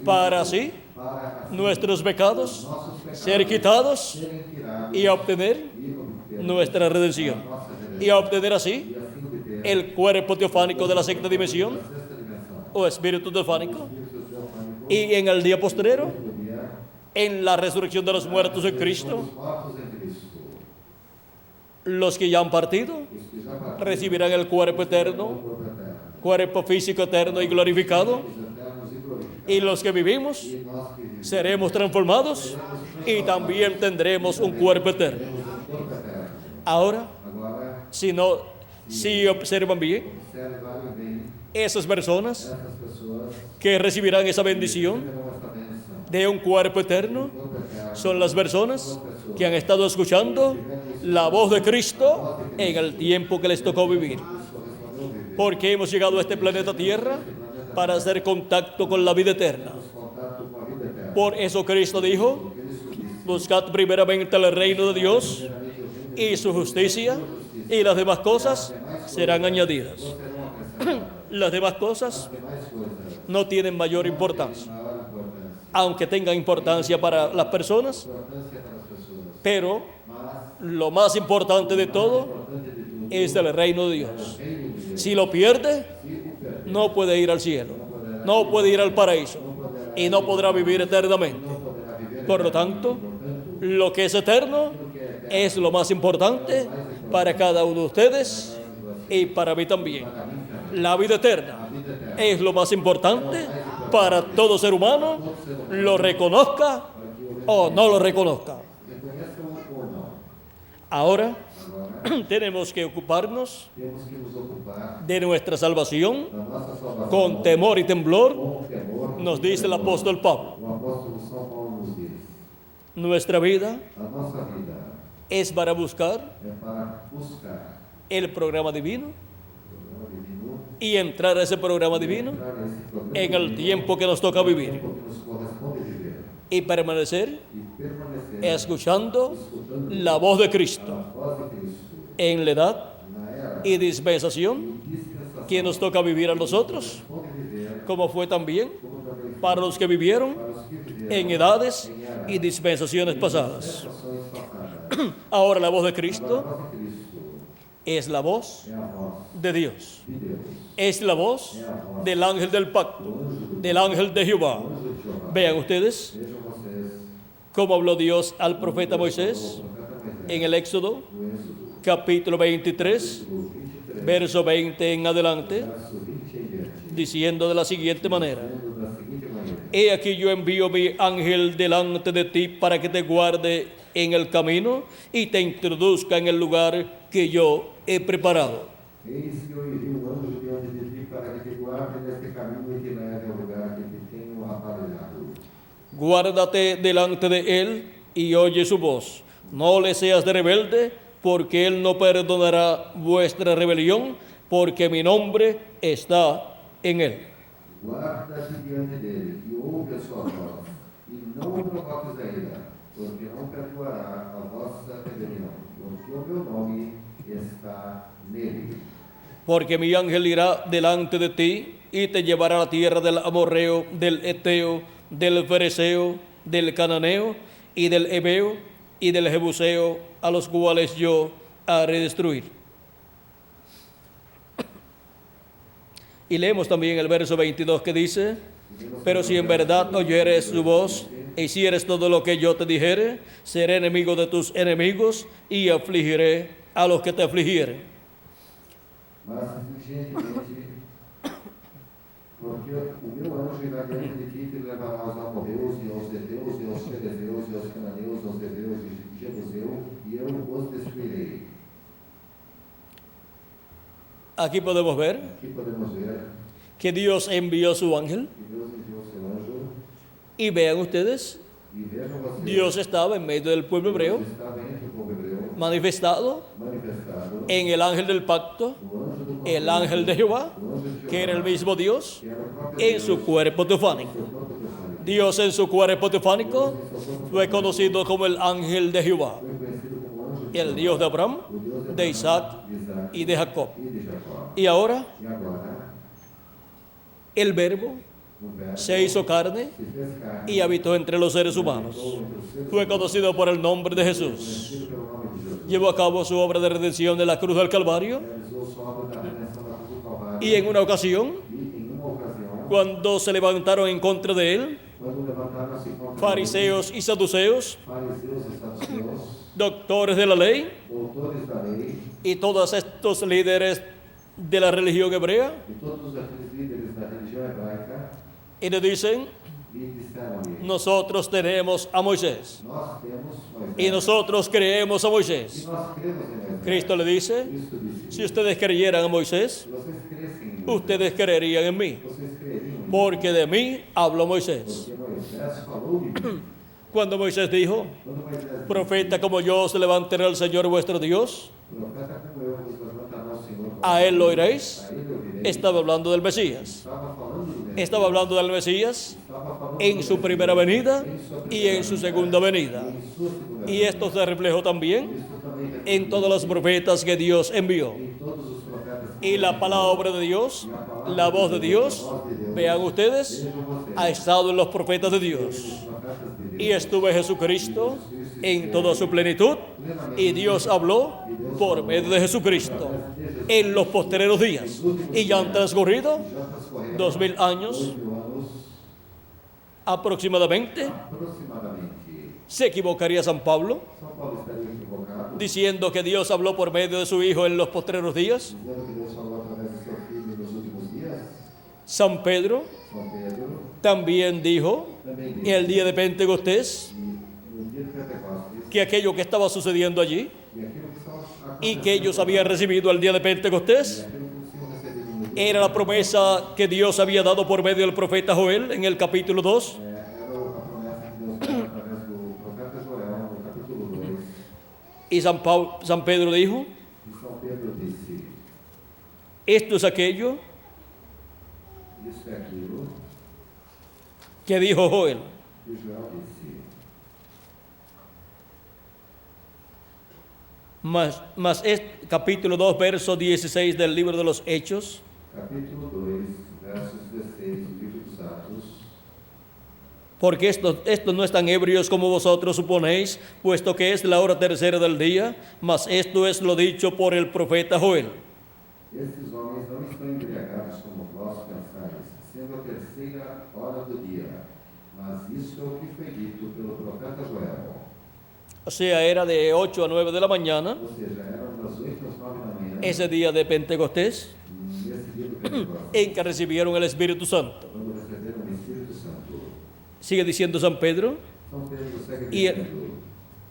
para así Para nuestros pecados ser quitados serem tirados y obtener e obter nuestra redención, nossa redenção. y obtener así E assim obter el cuerpo teofánico de la sexta dimensión a sexta dimensão. o espíritu teofánico, Espírito teofânico y en el día postrero, no dia en la resurrección de los muertos en Cristo, dos mortos em Cristo. los que ya han partido Os que já partiram recibirán el cuerpo eterno, o corpo eterno. cuerpo físico eterno y glorificado, Os eternos e glorificados. y los que vivimos E nós que vivemos seremos transformados y también tendremos un cuerpo eterno. o corpo eterno. Ahora, Agora, si observan bien, observem bem esas personas essas pessoas que recibirán esa bendición terão esta bênção. de un cuerpo eterno Corpo eterno. son las personas que han estado escuchando la voz de Cristo en el tiempo que les tocó vivir. Porque hemos llegado a este planeta Tierra para hacer contacto con la vida eterna. Contato com a vida eterna. Por eso Cristo dijo, buscad primeramente el reino de Dios y su justicia, y las demás cosas serán añadidas. Las demás cosas Demais coisas, no tienen mayor importancia, maior importância. aunque tengan importancia para las personas, Importância para as pessoas. pero Mas, lo más importante de todo importante de tudo, es el reino de Dios. reino de Deus. Si lo pierde, Se o perde, no puede ir al cielo, no puede ir al paraíso y no podrá vivir eternamente. não poderá viver. Por lo tanto, lo que es eterno es lo más importante para cada uno de ustedes y para mí también. La vida eterna es lo más importante para todo ser humano, lo reconozca o no lo reconozca. Reconheçam ou não. Ahora Agora, tenemos que ocuparnos temos que nos ocupar de nuestra salvación da nossa salvação con temor y temblor com temor nos dice el apóstol Pablo, o apóstolo São Paulo nos diz, nuestra vida a nossa vida es para buscar é para buscar el programa divino o programa divino y entrar a ese programa divino entrar nesse programa en el divino, tiempo que nos toca vivir tempo que nos corresponde viver y permanecer e permanecer escuchando escutando la voz de a Cristo voz de Cristo en la edad na era y dispensación e dispensação que nos toca vivir a nosotros, corresponde viver, como fue también como também para los que vivieron para os que viveram en edades y dispensaciones pasadas. dispensações passadas. Ahora la voz de Agora, Cristo a voz de Cristo es la voz é a voz de Dios, de Deus, es la voz del ángel del pacto, o anjo do del ángel de Jehová. anjo de Jeová. Vean ustedes Vejam vocês cómo habló Dios al profeta Moisés o profeta Moisés en el Éxodo, no Êxodo, capítulo 23, capítulo 23, verso 20 en adelante, verso 20 em diante, diciendo de la siguiente manera: dizendo da seguinte maneira: He aquí yo envío mi ángel delante de ti para que te guarde en el camino y te introduzca en el lugar que yo he preparado. Eis que eu envio um anjo diante de ti para que te guarde neste caminho e te leve ao lugar que te tenho aparelhado. Guárdate delante de él y oye su voz. No le seas de rebelde, porque él no perdonará vuestra rebelión, porque mi nombre está en él. Guarda-te diante dele e ouve a sua voz, e não o provoques a ira, porque não perdoará a vossa rebelião, porque o meu nome está nele. Porque mi ángel irá delante de ti y te llevará a la tierra del amorreo, del eteo, del fereceo, del cananeo y del heveo y del jebuseo, a los cuales yo haré destruir. Y leemos también el verso 22 que dice: Pero si en verdad oyeres su voz e hicieres todo lo que yo te dijere, seré enemigo de tus enemigos y afligiré a los que te afligieren. Mas diligentemente, porque o meu anjo irá diante de ti e te levará aos amorreus e aos heteus e aos ferezeus e aos cananeus, aos heveus e jebuseu, e eu os destruirei. Aquí podemos ver Aqui podemos ver que Dios envió su ángel que Deus enviou seu anjo, y vean ustedes, e vejam vocês, Dios estaba en medio del pueblo hebreo, Deus estava entre o povo hebreu, manifestado manifestado en el ángel del pacto, o anjo do el ángel de Jehová, o anjo de Jeová, que era el mismo Dios, que era o próprio en Deus, su cuerpo teofánico. seu corpo teofánico. Dios en su cuerpo teofánico fue conocido como el ángel de Jehová, Foi conhecido como anjo de el Jeová, Dios de Abraham, o Deus de Abraão, Isaac de Isaac y de Jacob. e de Jacó. Y ahora E agora, el verbo o verbo se hizo carne se fez carne y habitó entre los seres humanos. habitou entre os seres Fue humanos, conocido por el nombre de Jesús. conhecido pelo nome de Jesus. Llevó a cabo su obra de redención de la cruz del Calvario. Realizou sua obra da redenção da cruz do Calvário. Y en una ocasión, E em uma ocasião, cuando se levantaron en contra de él quando levantaram-se contra fariseos y saduceos, ele, fariseus e saduceus, doctores de la ley doutores da lei, y todos estos líderes de la religión hebrea, e todos aqueles líderes da religião hebraica, y le dicen: lhe disseram-lhe: nosotros tenemos a Moisés nós temos Moisés, y nosotros creemos a e Moisés. nós cremos em Moisés. Cristo le dice: Cristo disse: si ustedes creyeran a Moisés, se vocês crescem em Moisés, ustedes creerían en mí, vocês creriam em mim, porque de mí habló Moisés. porque Moisés falou de mim. Cuando Moisés dijo: Quando Moisés disse: profeta como yo se levantará el Señor vuestro Dios, profeta como eu vos levantará o Senhor, a él lo oiréis, a ele ouvireis. estaba hablando del Mesías. Estava falando do Mesías, Estaba hablando del Mesías estava falando en do su Mesías, primera venida em sua y primeira en su venida, segunda venida. e em sua segunda Y esto se reflejó también Isto também en todos los profetas que Dios envió. em todos os profetas que Y la palabra de Dios, la voz de Dios, vean ustedes, vejam vocês, ha estado en los profetas de Dios. os profetas de Deus, Y estuvo Jesucristo en toda su plenitud, y Dios habló por medio de Jesucristo en los postreros días. Y ya han transcurrido já transcorreram 2000 años 2000 anos aproximadamente. aproximadamente. ¿Se equivocaría San Pablo São Paulo estaria equivocado, diciendo que Dios habló por medio de su Hijo en los postreros días? dizendo que Deus falou através de seu filho nos últimos días. San Pedro São Pedro también dijo também en disse el día de Pentecostés que no dia de Pentecostes, que aquello que estaba sucediendo allí e aquilo que estava y que ellos habían recibido el día de Pentecostés aquilo que o Senhor recebeu no dia Era la promesa que Dios había dado por medio del profeta Joel en el capítulo 2. Era a promessa que Deus deu através do profeta Joel, no capítulo 2. Y San Pedro dijo, E São Pedro disse: esto es aquello Isso é aquilo que dijo Joel. que Joel disse. Mas es capítulo 2, verso 16 del libro de los Hechos. Capítulo 2, versos 16 do livro dos Atos. Porque estos no están ebrios como vosotros suponéis, puesto que es la hora tercera del día, mas esto es lo dicho por el profeta Joel. Estes homens não estão embriagados como vós pensais, sendo a terceira hora do dia. Mas isso é o que foi dito pelo profeta Joel. O sea, era de 8 a 9 de la mañana, Ou seja, eram das 8 às 9 da manhã, ese día de Pentecostés, nesse dia do Pentecostes, en que recibieron el Espíritu Santo. quando receberam o Espírito Santo. Sigue diciendo San Pedro, São Pedro segue E- dizendo: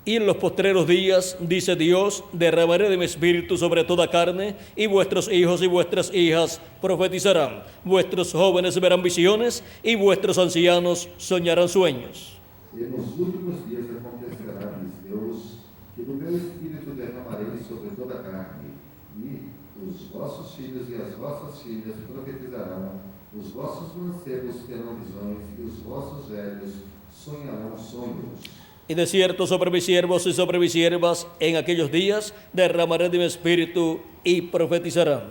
y en los postreros días, dice Dios, derramaré de mi espíritu sobre toda carne, y vuestros hijos y vuestras hijas profetizarán, vuestros jóvenes verán visiones, y vuestros ancianos soñarán sueños. E nos últimos dias acontecerá, diz Deus, que do meu Espírito derramarei sobre toda a carne, e os vossos filhos e as vossas filhas profetizarão, os vossos mancebos terão visões, e os vossos velhos sonharão sonhos. Y de cierto sobre mis siervos y sobre mis siervas en aquellos días derramaré de mi espíritu y profetizarán.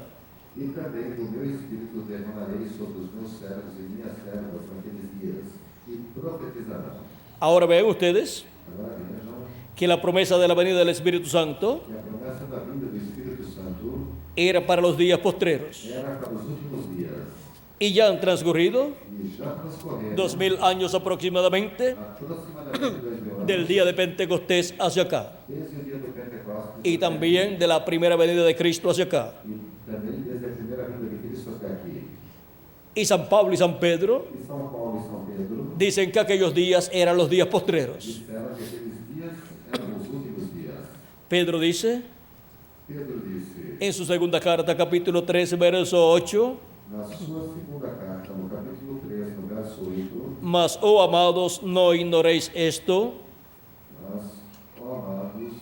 E também do meu Espírito derramarei sobre os meus servos e minhas servas naqueles dias, e profetizarão. Ahora ven ustedes Agora vejam que la promesa de la venida del Espíritu Santo que a promessa da vinda do Espírito Santo era para los días postreros. era para os últimos dias. Y ya han transcurrido E já transcorreram 2000 años aproximadamente aproximadamente 2000 anos del día de Pentecostés hacia acá desde o dia do Pentecostes y también de la primera venida de Cristo hacia acá. e também desde a primeira vinda de Cristo até aqui. Y San Pablo y San Pedro E São Paulo e São Pedro dicen que aquellos días eran los días postreros. disseram que aqueles dias eram os últimos dias. Pedro dice Pedro disse, en su segunda carta, capítulo 3, verso 8, na sua segunda carta, no capítulo 3, no verso 8, mas, oh amados, no ignoréis esto, mas, ó amados,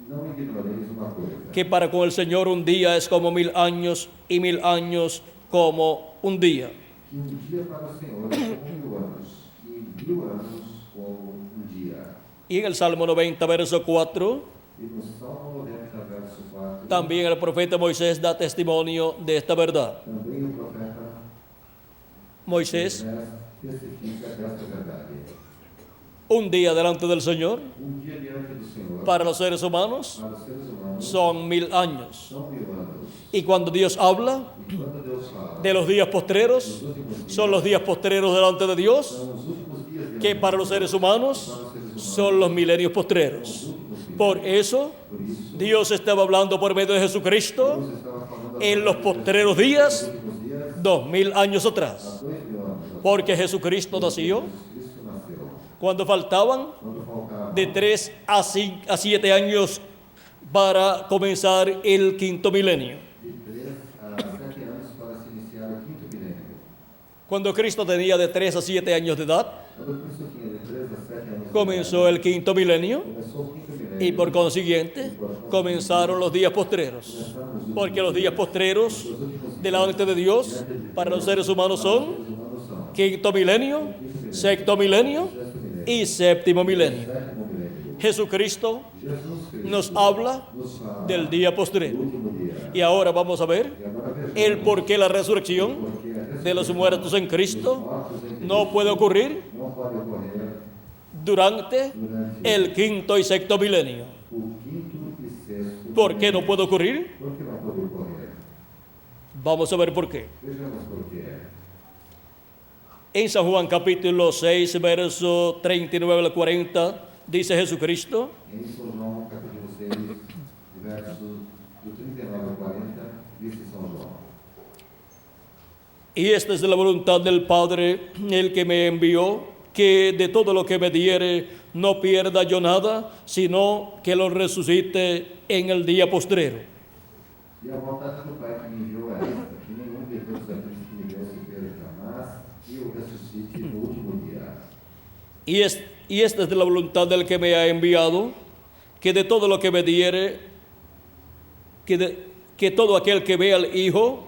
não ignoreis uma coisa, que para con el Señor un día es como 1000 años y 1000 años como un día. que dia para o Senhor é como 1000 anos, e 1000 anos como dia. Y en el Salmo 90, verso 4, E no Salmo 90, verso 4, también el profeta Moisés da testimonio de esta verdad. também o profeta Moisés, testifica desta verdade. un día delante del Señor, Dia diante do Senhor, para los seres humanos, para os seres humanos, son 1000 años. são 1000 anos. Y cuando Dios habla E quando Deus fala de los días dos postreros, últimos dias, son los días postreros delante de Dios, são os últimos dias de que para los seres humanos son los milenios postreros. Por eso, Por isso, Dios estaba hablando por medio de Jesucristo Deus estava falando en los postreros días, dos últimos dias, 2000 años atrás. 2000 anos. Porque Jesucristo nació Cristo nasceu. cuando faltaban Quando faltava de 3 a 7 años para comenzar el quinto milenio. de 3 a 7 anos para se iniciar o quinto milênio. Cuando Cristo tenía de 3 a 7 años de edad, Quando Cristo tinha de 3 a 7 anos, comenzó el quinto milenio começou o quinto milênio. y por consiguiente comenzaron los días postreros. Porque los días postreros delante de Dios para los seres humanos son Os humanos são quinto milenio, sexto milenio y séptimo milenio. sétimo milênio. Jesucristo Jesus Cristo nos habla nos fala del día do postrero. último dia. Y ahora vamos a ver E agora vejamos el por qué la resurrección porque a de los muertos en Cristo mortos em no puede ocurrir não pode ocorrer durante durante el quinto y sexto milenio. o quinto e sexto. ¿Por qué no puede ocurrir? Por que não pode ocorrer? Vamos a ver por qué. Vejamos por quê. En San Juan capítulo 6, verso 39 al 40, dice Jesucristo, Em São João, capítulo 6, versos do 39 ao 40, disse São João: y esta es la voluntad del Padre, el que me envió, que de todo lo que me diere no pierda yo nada, sino que lo resucite en el día postrero. E a vontade do Pai que me enviou é esta, que nenhum de vós e o ressuscite no último dia. Y esta es la voluntad del que me ha enviado, que de todo lo que me diere, que todo aquel que ve al Hijo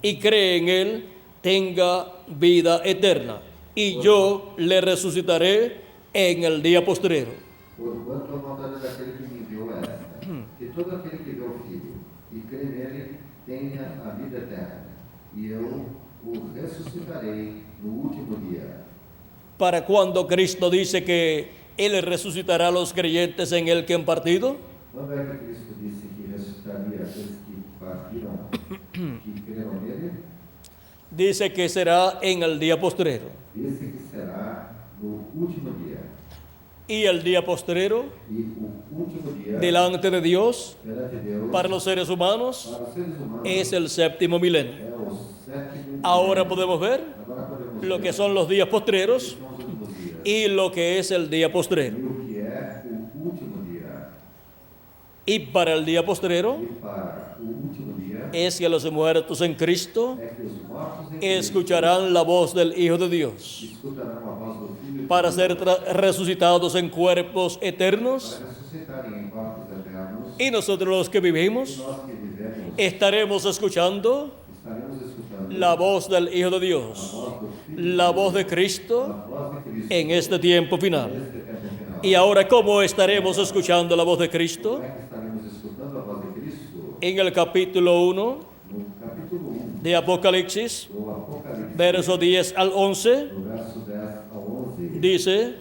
y cree en Él, tenga vida eterna, y yo le resucitaré en el día postrero. Porquanto a vontade daquele que me enviou é esta, que todo aquele que vê o Filho e crê nele tenha a vida eterna, e eu o ressuscitarei no último dia. Para cuando Cristo dice que Él resucitará a los creyentes en el que han partido, Quando é que Cristo disse que ressuscitaria aqueles que partiram, que creram nele? dice que será en el día postrero. Disse que será no último dia. Y el día postrero, E o último dia, delante de Dios, perante Deus, para los seres humanos, para os seres humanos, es el séptimo milenio. é o sétimo Ahora dia. podemos ver Agora podemos lo ver que son los días postreros são os últimos dias. y lo que es el día postrero. E o que é o último dia. Y para el día postrero E para o último dia es que los muertos en Cristo é que os mortos em Cristo escucharán la voz del Hijo de Dios escutarão a voz do Filho de para Deus, ser resucitados en cuerpos eternos, para ressuscitarem em corpos eternos. y nosotros los que E vivimos nós que vivemos estaremos escuchando estaremos escutando la voz del Hijo de a Dios, voz do Filho, la voz de Cristo a voz de Cristo en este tiempo final. neste tempo final. Y ahora, ¿cómo estaremos escuchando la voz de Cristo? Como é que estaremos escutando a voz de Cristo? En el capítulo 1 No capítulo 1 de Apocalipsis, do Apocalipse, verso 10 al 11, do verso 10 ao 11, dice,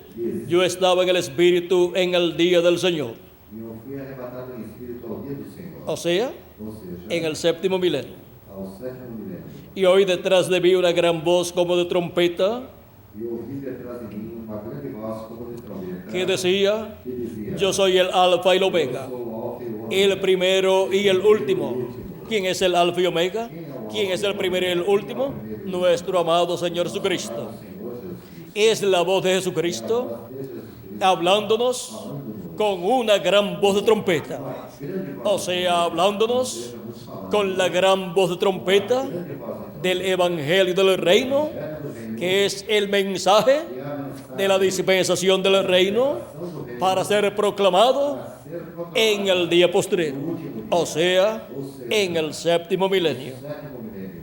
yo estaba en el Espíritu en el día del Señor, e eu fui arrebatado em espírito ao dia do Senhor, o sea, ou seja, en el séptimo milenio. ao sétimo milênio. Y oí detrás de mí una gran voz como de trompeta E ouvi detrás de mim uma grande voz como de trombeta, que decía, que dizia: yo soy el Alfa y el Eu Omega, sou o Alfa e o Ômega, el primero y el último. ¿Quién es el Alfa y Omega? ¿Quién es el primero y el último? Nuestro amado Señor Jesucristo. Senhor Jesus, Es la voz de Jesucristo voz de Jesus Cristo, hablándonos con una gran voz de trompeta. grande voz, O sea, hablándonos nos falando, con la gran voz de trompeta grande voz de del Evangelio del Reino, que es el mensaje de la dispensación del reino para ser proclamado en el día postrero, o sea, en el séptimo milenio. sétimo milênio.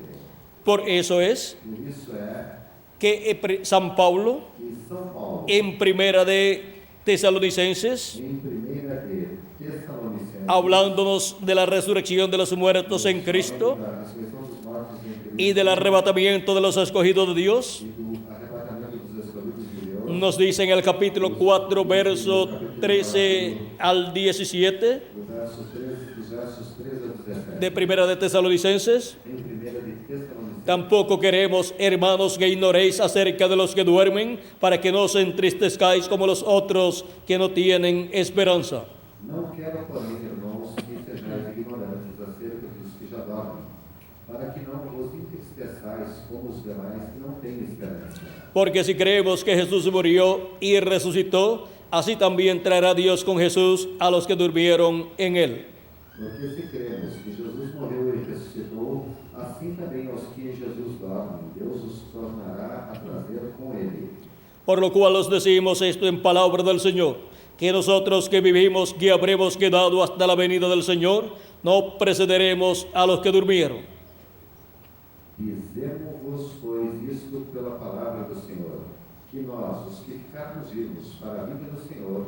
Por eso es Por isso é que San Pablo, que São Paulo, en primera de Tesalonicenses, em 1 de Tessalonicenses, hablándonos de la resurrección de los muertos en Cristo da ressurreição dos mortos em Cristo y del arrebatamiento de los escogidos de Dios, e do arrebatamento dos escolhidos de Deus, nos dice en el capítulo 4, verso 13 al 17 dos versos 13 a 17, de primera de Tesalonicenses. em 1 de Tessalonicenses, Tampoco queremos, hermanos, que ignoréis acerca de los que duermen, para que no os entristezcáis como los otros que no tienen esperanza. não quero, porém, irmãos, que sejais ignorantes acerca dos que já dormem, para que não vos entristeçais como os demais que não têm esperança. Porque si creemos que Jesús murió y resucitó, así también traerá Dios con Jesús a los que durmieron en él. Porque se cremos que Jesus morreu e ressuscitou, assim também aos que em Jesus dormem, Deus os tornará a trazer com ele. Por lo cual os decimos esto en palabra del Señor, que nosotros que vivimos, que habremos quedado hasta la venida del Señor, no precederemos a los que durmieron. Dizemos-vos, pois, isto pela palavra do Senhor, que nós, os que ficarmos vivos para a vida do Senhor,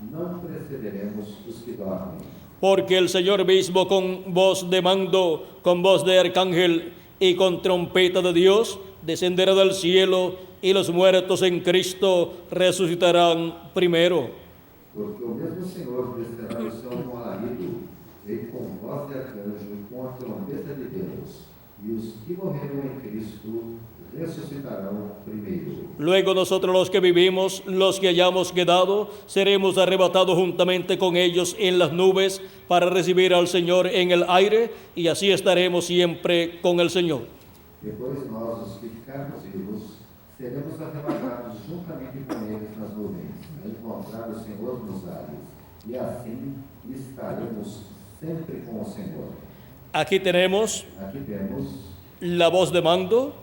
não precederemos os que dormem. Porque el Señor mismo con voz de mando, con voz de arcángel y con trompeta de Dios, descenderá del cielo y los muertos en Cristo resucitarán primero. Porque o mesmo Senhor descerá do céu com alarido, e com voz de arcanjo, e com a trombeta de Deus, e os que morreram em Cristo resucitarão primeiro. Luego nosotros los que vivimos, los que hayamos quedado, seremos arrebatados juntamente con ellos en las nubes para recibir al Señor en el aire, y así estaremos siempre con el Señor. Depois nós, os que ficarmos vivos, seremos arrebatados juntamente com eles nas nuvens, a encontrar o Senhor nos ares, e assim estaremos sempre com o Senhor. Aquí tenemos Aqui temos la voz de mando,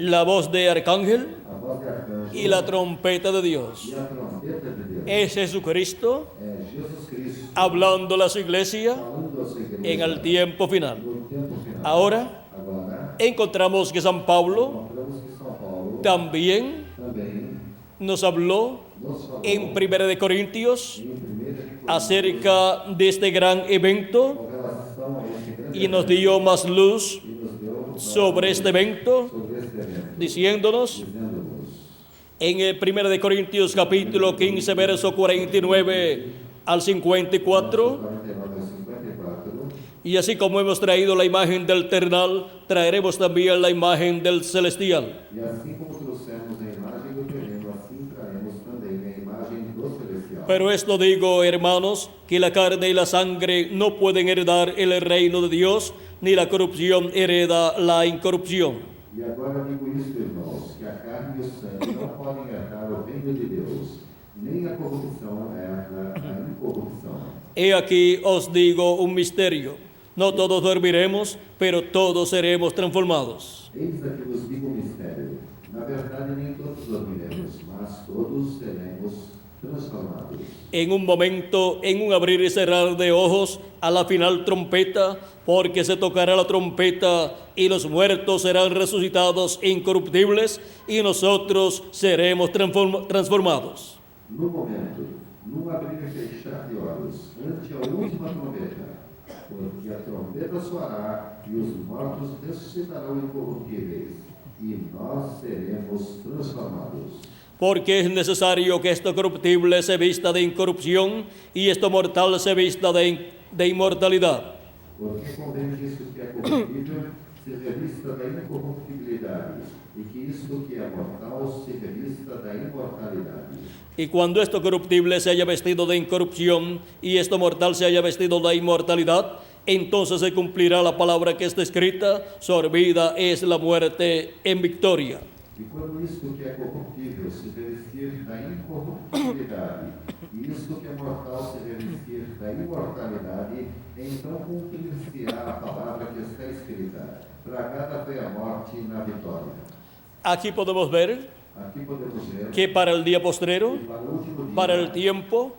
la voz de arcángel a voz de arcanjo y la trompeta de Dios. e a trombeta de Deus. Es Jesucristo É Jesus Cristo hablando a su iglesia falando a sua igreja en el tiempo final. no tempo final. Ahora Agora, encontramos que San Pablo encontramos que São Paulo también também nos habló nos falou en 1 de Corintios em 1 acerca de este gran evento com relação a este grande y nos dio más luz e nos deu sobre este evento, sobre este evento, diciéndonos dizendo-nos en el 1 de Corintios capítulo 15, verso 49 al 54, 49 ao 54, y así como hemos traído la imagen del terrenal, traeremos también la imagen del celestial. e assim como trouxemos a imagem do terreno, assim traremos também a imagem do celestial. Pero esto digo, hermanos, que la carne y la sangre no pueden heredar el reino de Dios, ni la corrupción hereda la incorrupción. E agora digo isto, irmãos, que a carne e o sangue não podem herdar o reino de Deus, nem a corrupção herda a incorrupção. He aquí os digo un misterio. No todos dormiremos, pero todos seremos transformados. Eis aqui vos digo um mistério. Na verdade, nem todos dormiremos, mas todos seremos transformados. En un momento, en un abrir y cerrar de ojos, a la final trompeta, porque se tocará la trompeta y los muertos serán resucitados incorruptibles y nosotros seremos transformados. No momento, num abrir e fechar de olhos, ante a última trombeta, porque a trombeta soará e os mortos ressuscitarão incorruptíveis, e nós seremos transformados. Porque es necesario que esto corruptible se vista de incorrupción y esto mortal se vista de inmortalidad. Porque convém que isto que é corruptível se revista da incorruptibilidade, e que isto que é mortal se revista da imortalidade. Y cuando esto corruptible se haya vestido de incorrupción y esto mortal se haya vestido de inmortalidad, entonces se cumplirá la palabra que está escrita: sorbida es la muerte en victoria. E quando isto que é corruptível se revestir da incorruptibilidade, e isto que é mortal se revestir da imortalidade, então cumprir-se-á a palavra que está escrita: tragada foi a morte na vitória. Aquí podemos ver Aqui podemos ver que para el día postrero, que para o último dia, para el tiempo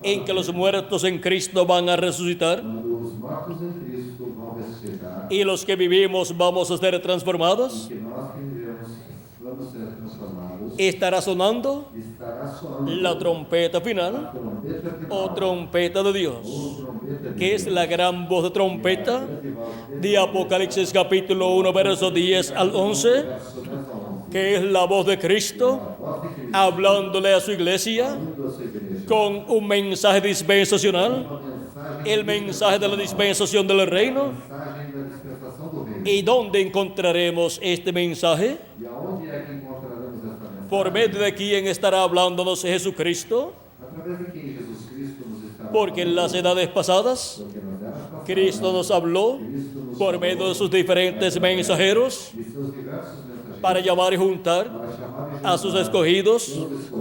en que los muertos en Cristo van a resucitar quando os mortos em Cristo vão ressuscitar, y los que vivimos vamos a ser transformados, que nós que vivemos vamos ser transformados, estará sonando estará soando la trompeta a final trombeta final, o trompeta de Dios, ou trombeta de que es Deus, la gran voz de trompeta grande voz de Apocalipsis capítulo 1, verso 10 al 11, verso 10 a 11. que es la voz de Cristo Voz de Cristo, hablándole a su iglesia indo a sua igreja, con un mensaje dispensacional, uma mensagem, el mensaje de la dispensación del reino. mensagem da dispensação do reino. ¿Y dónde encontraremos este mensaje? E aonde é que encontraremos esta mensagem? ¿Por medio de quién estará hablándonos Jesucristo? Através de quem Jesus Cristo nos está Porque en las edades pasadas Porque nas eras passadas, Cristo nos habló Cristo nos por medio de sus diferentes mensajeros de seus diversos mensageiros para llamar y juntar para chamar e a sus juntar escogidos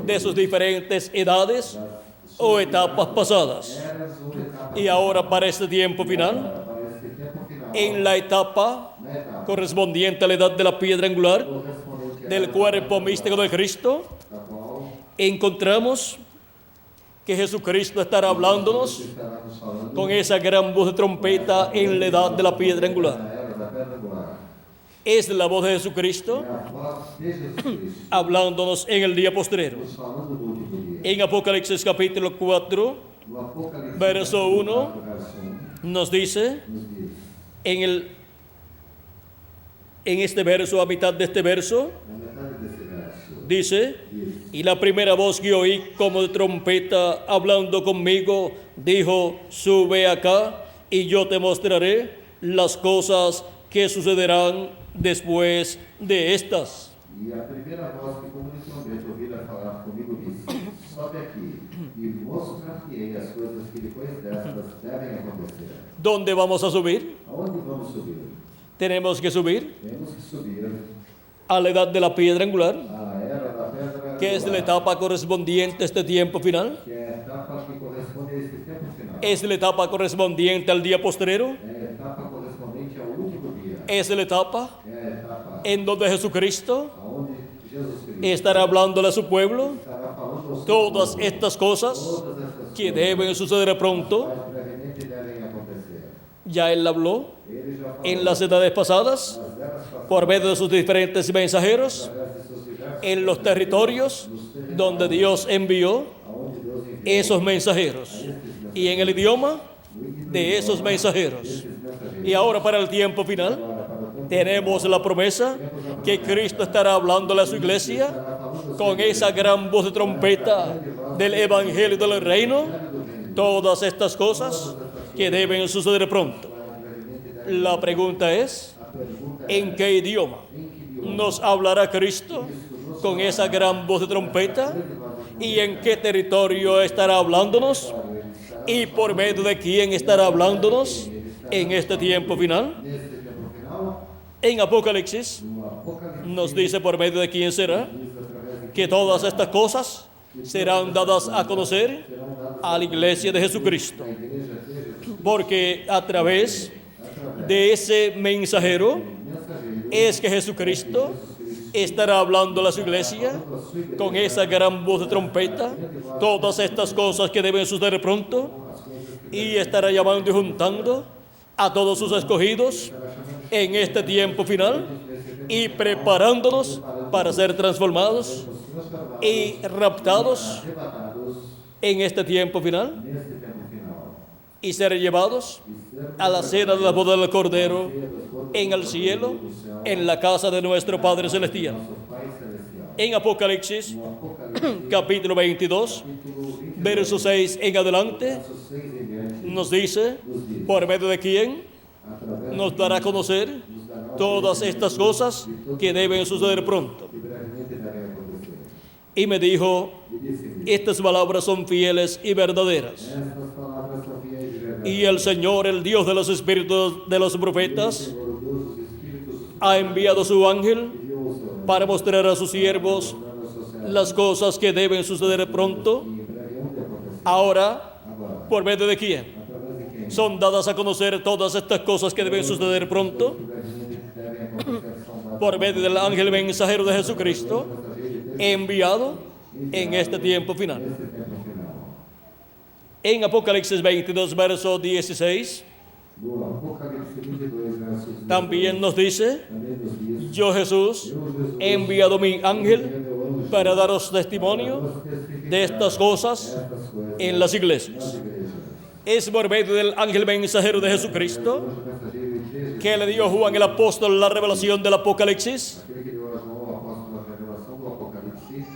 de sus diferentes edades o etapas pasadas. eras ou etapas Y ahora para este tiempo final, para este tempo final, en la etapa na etapa correspondiente a la edad de la piedra angular correspondente del cuerpo místico de Cristo, a qual encontramos que Jesucristo estará hablándonos estará nos falando con esa gran voz de trompeta en la edad de la piedra angular. na era da pedra angular. Es la voz de Jesucristo É a voz de Jesus Cristo hablándonos en el día postrero. nos falando do último dia. En Apocalipsis capítulo 4 No Apocalipse, verso 1, verso 1, nos dice nos diz, en este verso, a mitad de este verso, na metade desse verso, dice: diz, y la primera voz que oí como de trompeta hablando conmigo dijo: sube acá y yo te mostraré las cosas que sucederán después de estas. e a primeira voz que como de trombeta ouvira falar comigo disse, sobe aqui e mostrar-te-ei as coisas que depois destas devem acontecer. ¿Dónde vamos a subir? Aonde vamos subir? Tenemos que subir Temos que subir a la edad de la piedra angular, à era da pedra que es la angular, etapa correspondiente a este tiempo final. que é a etapa que corresponde a este tempo final. Es la etapa correspondiente al día postrero. É a etapa correspondente ao último dia. Es la etapa É a etapa en donde Jesucristo aonde Jesus Cristo estará hablándole a su pueblo estará falando ao seu todas povo estas cosas todas essas que coisas deben suceder pronto. que brevemente devem acontecer. Ya Él habló Ele já falou en las edades pasadas nas eras passadas, por medio de sus diferentes mensajeros através de seus diversos en los territorios donde Dios envió aonde Deus enviou esos mensajeros y en el idioma de esos mensajeros. esses mensageiros. Y ahora para el tiempo final Agora, para o tempo tenemos la promesa que Cristo estará hablándole a su iglesia estará falando con esa gran voz de trompeta del Evangelio del Reino, todas estas cosas que deben suceder pronto. La pregunta es, a pergunta ¿en qué idioma nos hablará Cristo con esa gran voz de trompeta? ¿Y en qué territorio estará hablándonos? ¿Y por medio de quién estará hablándonos en este tiempo final? nesse tempo final, En Apocalipsis no Apocalipse, nos dice por medio de quién será diz através de que todas estas cosas serán dadas a conocer a la iglesia de Jesucristo. a igreja de Jesus, Porque a través de ese mensajero mensageiro, es que Jesucristo estará hablando a su iglesia con esa gran voz de trompeta, todas estas cosas que deben suceder pronto, y estará llamando y juntando a todos sus escogidos en este tiempo final y preparándonos para ser transformados y raptados arrebatados en este tiempo final nesse tempo final. y ser llevados a la cena de la boda del Cordero en el cielo, en la casa de nuestro Padre Celestial. Nosso Pai Celestial. En Apocalipsis, No Apocalipse, capítulo 22, capítulo 22, verso 6 en adelante, versos 6 em diante, nos dice, por medio de quién através nos dará a conocer todas estas cosas que deben suceder pronto. que brevemente devem acontecer. Y me dijo, E disse-me, estas palabras son fieles y verdaderas. estas palavras são fiéis de verdade. Y el Señor, el Dios de los espíritus de los profetas, Senhor, o Deus dos Espíritos, ha enviado su ángel enviou o seu anjo para mostrar a sus siervos para os seus servos las cosas que deben suceder pronto. que em breve hão de acontecer. Ahora, Agora, ¿por medio de quién? através de quem? Son dadas a conocer todas estas cosas que deben suceder pronto Que brevemente devem acontecer são dadas por medio del ángel mensajero de Jesucristo, mensageiro desse enviado en este tiempo final. tempo final. En Apocalipsis 22, verso 16, No Apocalipse 22, versos 10, también nos dice, também nos diz, yo Jesús he enviado mi ángel para daros testimonio de estas cosas estas coisas en las iglesias. igrejas. Es por medio del ángel mensajero de Jesucristo O mensageiro de Jesus, que le dio Juan el apóstol la revelación del Apocalipsis, aquele que deu a João o apóstolo a revelação do Apocalipse,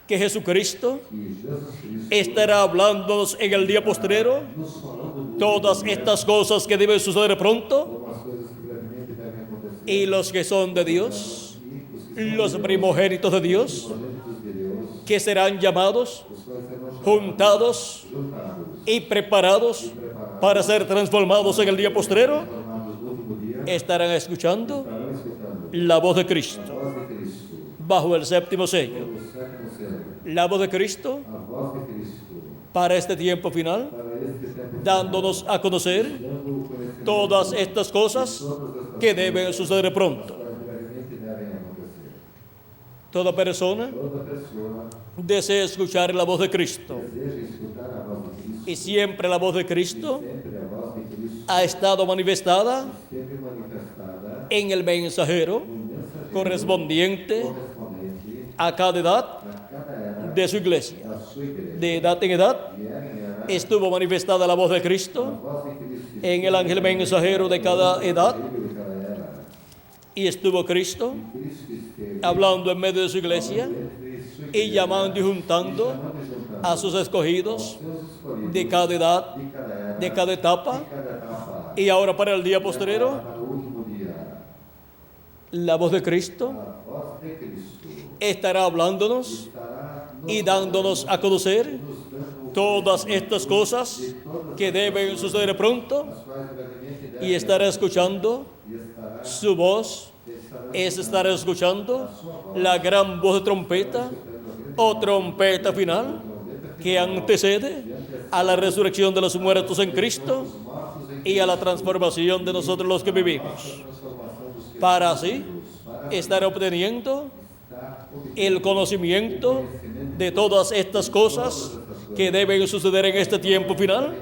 que Jesucristo que Jesus Cristo estará hablándonos en el día postrero nos falando do todas estas cosas que deben suceder pronto, algumas coisas que brevemente devem acontecer. y los que son de Dios, E os que los primogénitos de Dios, progênitos de Deus, que serán llamados, os quais serão chamados, juntados juntados, y preparados para ser transformados en el día postrero, formados no último dia, estarán escuchando estarão escutando la voz de a Cristo voz de Cristo, bajo el séptimo sello. o sétimo selo, La voz de Cristo a voz de Cristo, para este tiempo final, para este tempo dándonos a conocer dando o conhecimento todas estas cosas que deben suceder pronto. quais brevemente devem acontecer. Toda persona Toda pessoa desea escuchar la voz de Cristo, deseja escutar a voz de Cristo, y siempre la voz de Cristo sempre a voz de Cristo, ha estado manifestada sempre manifestada en el mensajero no mensageiro correspondiente correspondente a cada edad a cada era de su iglesia. da sua igreja. De edad en edad E era em era estuvo manifestada la voz de a Cristo voz de Cristo, en el ángel mensajero de cada edad, de cada era. y estuvo Cristo Cristo esteve hablando en medio de su iglesia entre sua y llamando y juntando chamando e juntando a sus escogidos seus escolhidos de cada edad, de cada era, de cada etapa, de cada etapa, y ahora para el día postrero, para o último dia. la voz de Cristo A voz de Cristo estará hablándonos estará y dándonos a conocer nos dando todas estas cosas que deben suceder pronto, as quais brevemente y devem estará escuchando e estará su voz, es estar escuchando la gran voz de trompeta o trompeta final que antecede a la resurrección de los muertos en Cristo y a la transformación de nosotros los que vivimos, transformação dos que para así para estará obteniendo el conocimiento de todas estas cosas que deben suceder en este tiempo final,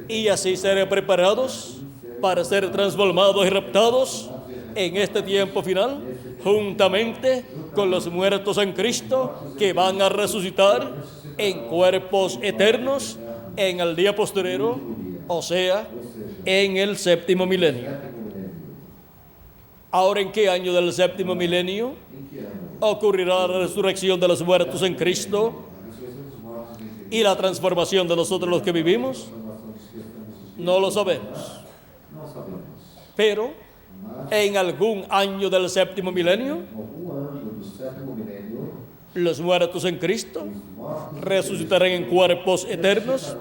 y así ser preparados para ser transformados y raptados en este tiempo final, juntamente con los muertos en Cristo, que van a resucitar en cuerpos eternos en el día postrero, o sea, en el séptimo milenio. Ahora, ¿en qué año del séptimo milenio ocurrirá la resurrección de los muertos en Cristo y la transformación de nosotros los que vivimos? No lo sabemos. Pero en algún año del séptimo milenio, los muertos en Cristo resucitarán en cuerpos eternos,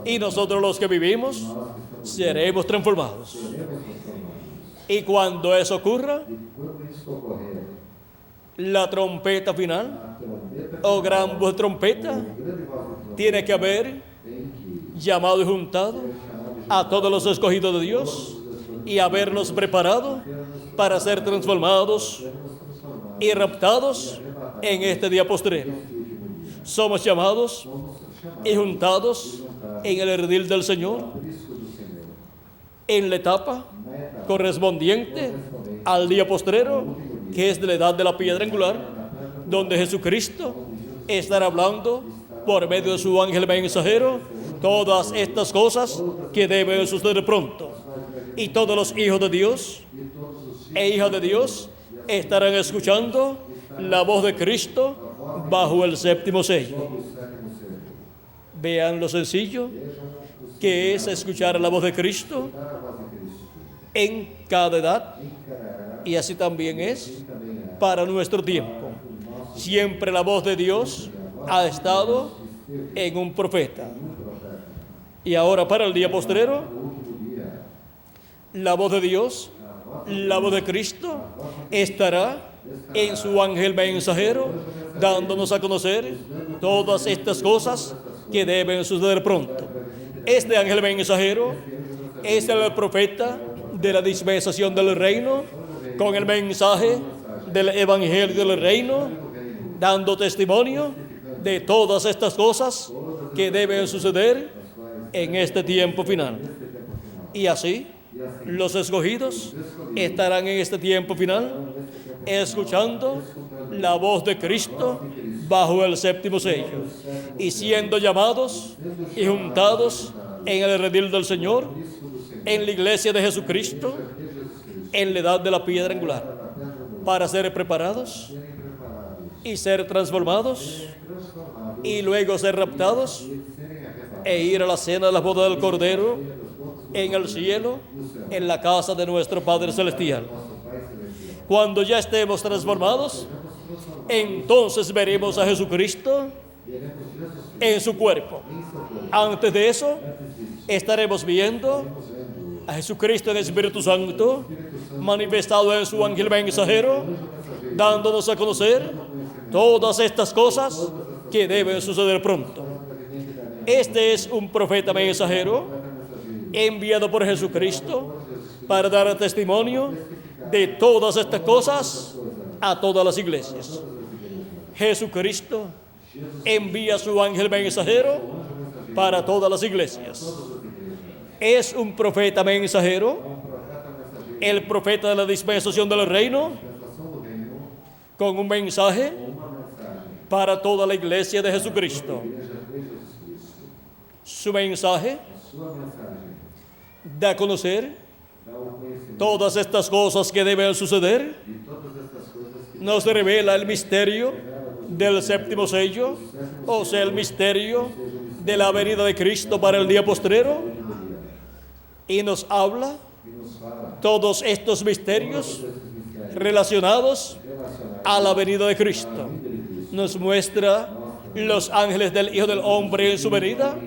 y nosotros los que vivimos seremos transformados. Y cuando eso ocurra, la trompeta final, o gran voz de trompeta, tiene que haber llamado y juntado a todos los escogidos de Dios y haberlos preparado para ser transformados y raptados en este día postrero. Somos llamados y juntados en el redil del Señor, en la etapa correspondiente al día postrero, que es de la edad de la piedra angular, donde Jesucristo estará hablando por medio de su ángel mensajero todas estas cosas que deben suceder pronto. Y todos los hijos de Dios e hijas de Dios estarán escuchando la voz de Cristo bajo el séptimo sello. Vean lo sencillo que es escuchar la voz de Cristo en cada edad, y así también es para nuestro tiempo. Siempre la voz de Dios ha estado en un profeta, y ahora para el día postrero, la voz de Dios, la voz de Cristo, estará en su ángel mensajero, dándonos a conocer todas estas cosas que deben suceder pronto. Este ángel mensajero es el profeta de la dispensación del reino, con el mensaje del evangelio del reino, dando testimonio de todas estas cosas que deben suceder en este tiempo final. Y así, los escogidos estarán en este tiempo final escuchando la voz de Cristo bajo el séptimo sello, y siendo llamados y juntados en el redil del Señor, en la iglesia de Jesucristo, en la edad de la piedra angular, para ser preparados y ser transformados, y luego ser raptados e ir a la cena de la boda del Cordero en el cielo, en la casa de nuestro Padre Celestial. Cuando ya estemos transformados, entonces veremos a Jesucristo en su cuerpo. Antes de eso, estaremos viendo a Jesucristo en el Espíritu Santo, manifestado en su ángel mensajero, dándonos a conocer todas estas cosas que deben suceder pronto. Este es un profeta mensajero enviado por Jesucristo para dar testimonio de todas estas cosas a todas las iglesias. Jesucristo envía su ángel mensajero para todas las iglesias. Es un profeta mensajero, el profeta de la dispensación del reino, con un mensaje para toda la iglesia de Jesucristo. Su mensaje da a conocer todas estas cosas que deben suceder. Nos revela el misterio del séptimo sello, o sea, el misterio de la venida de Cristo para el día postrero, y nos habla todos estos misterios relacionados a la venida de Cristo. Nos muestra los ángeles del Hijo del Hombre en su venida,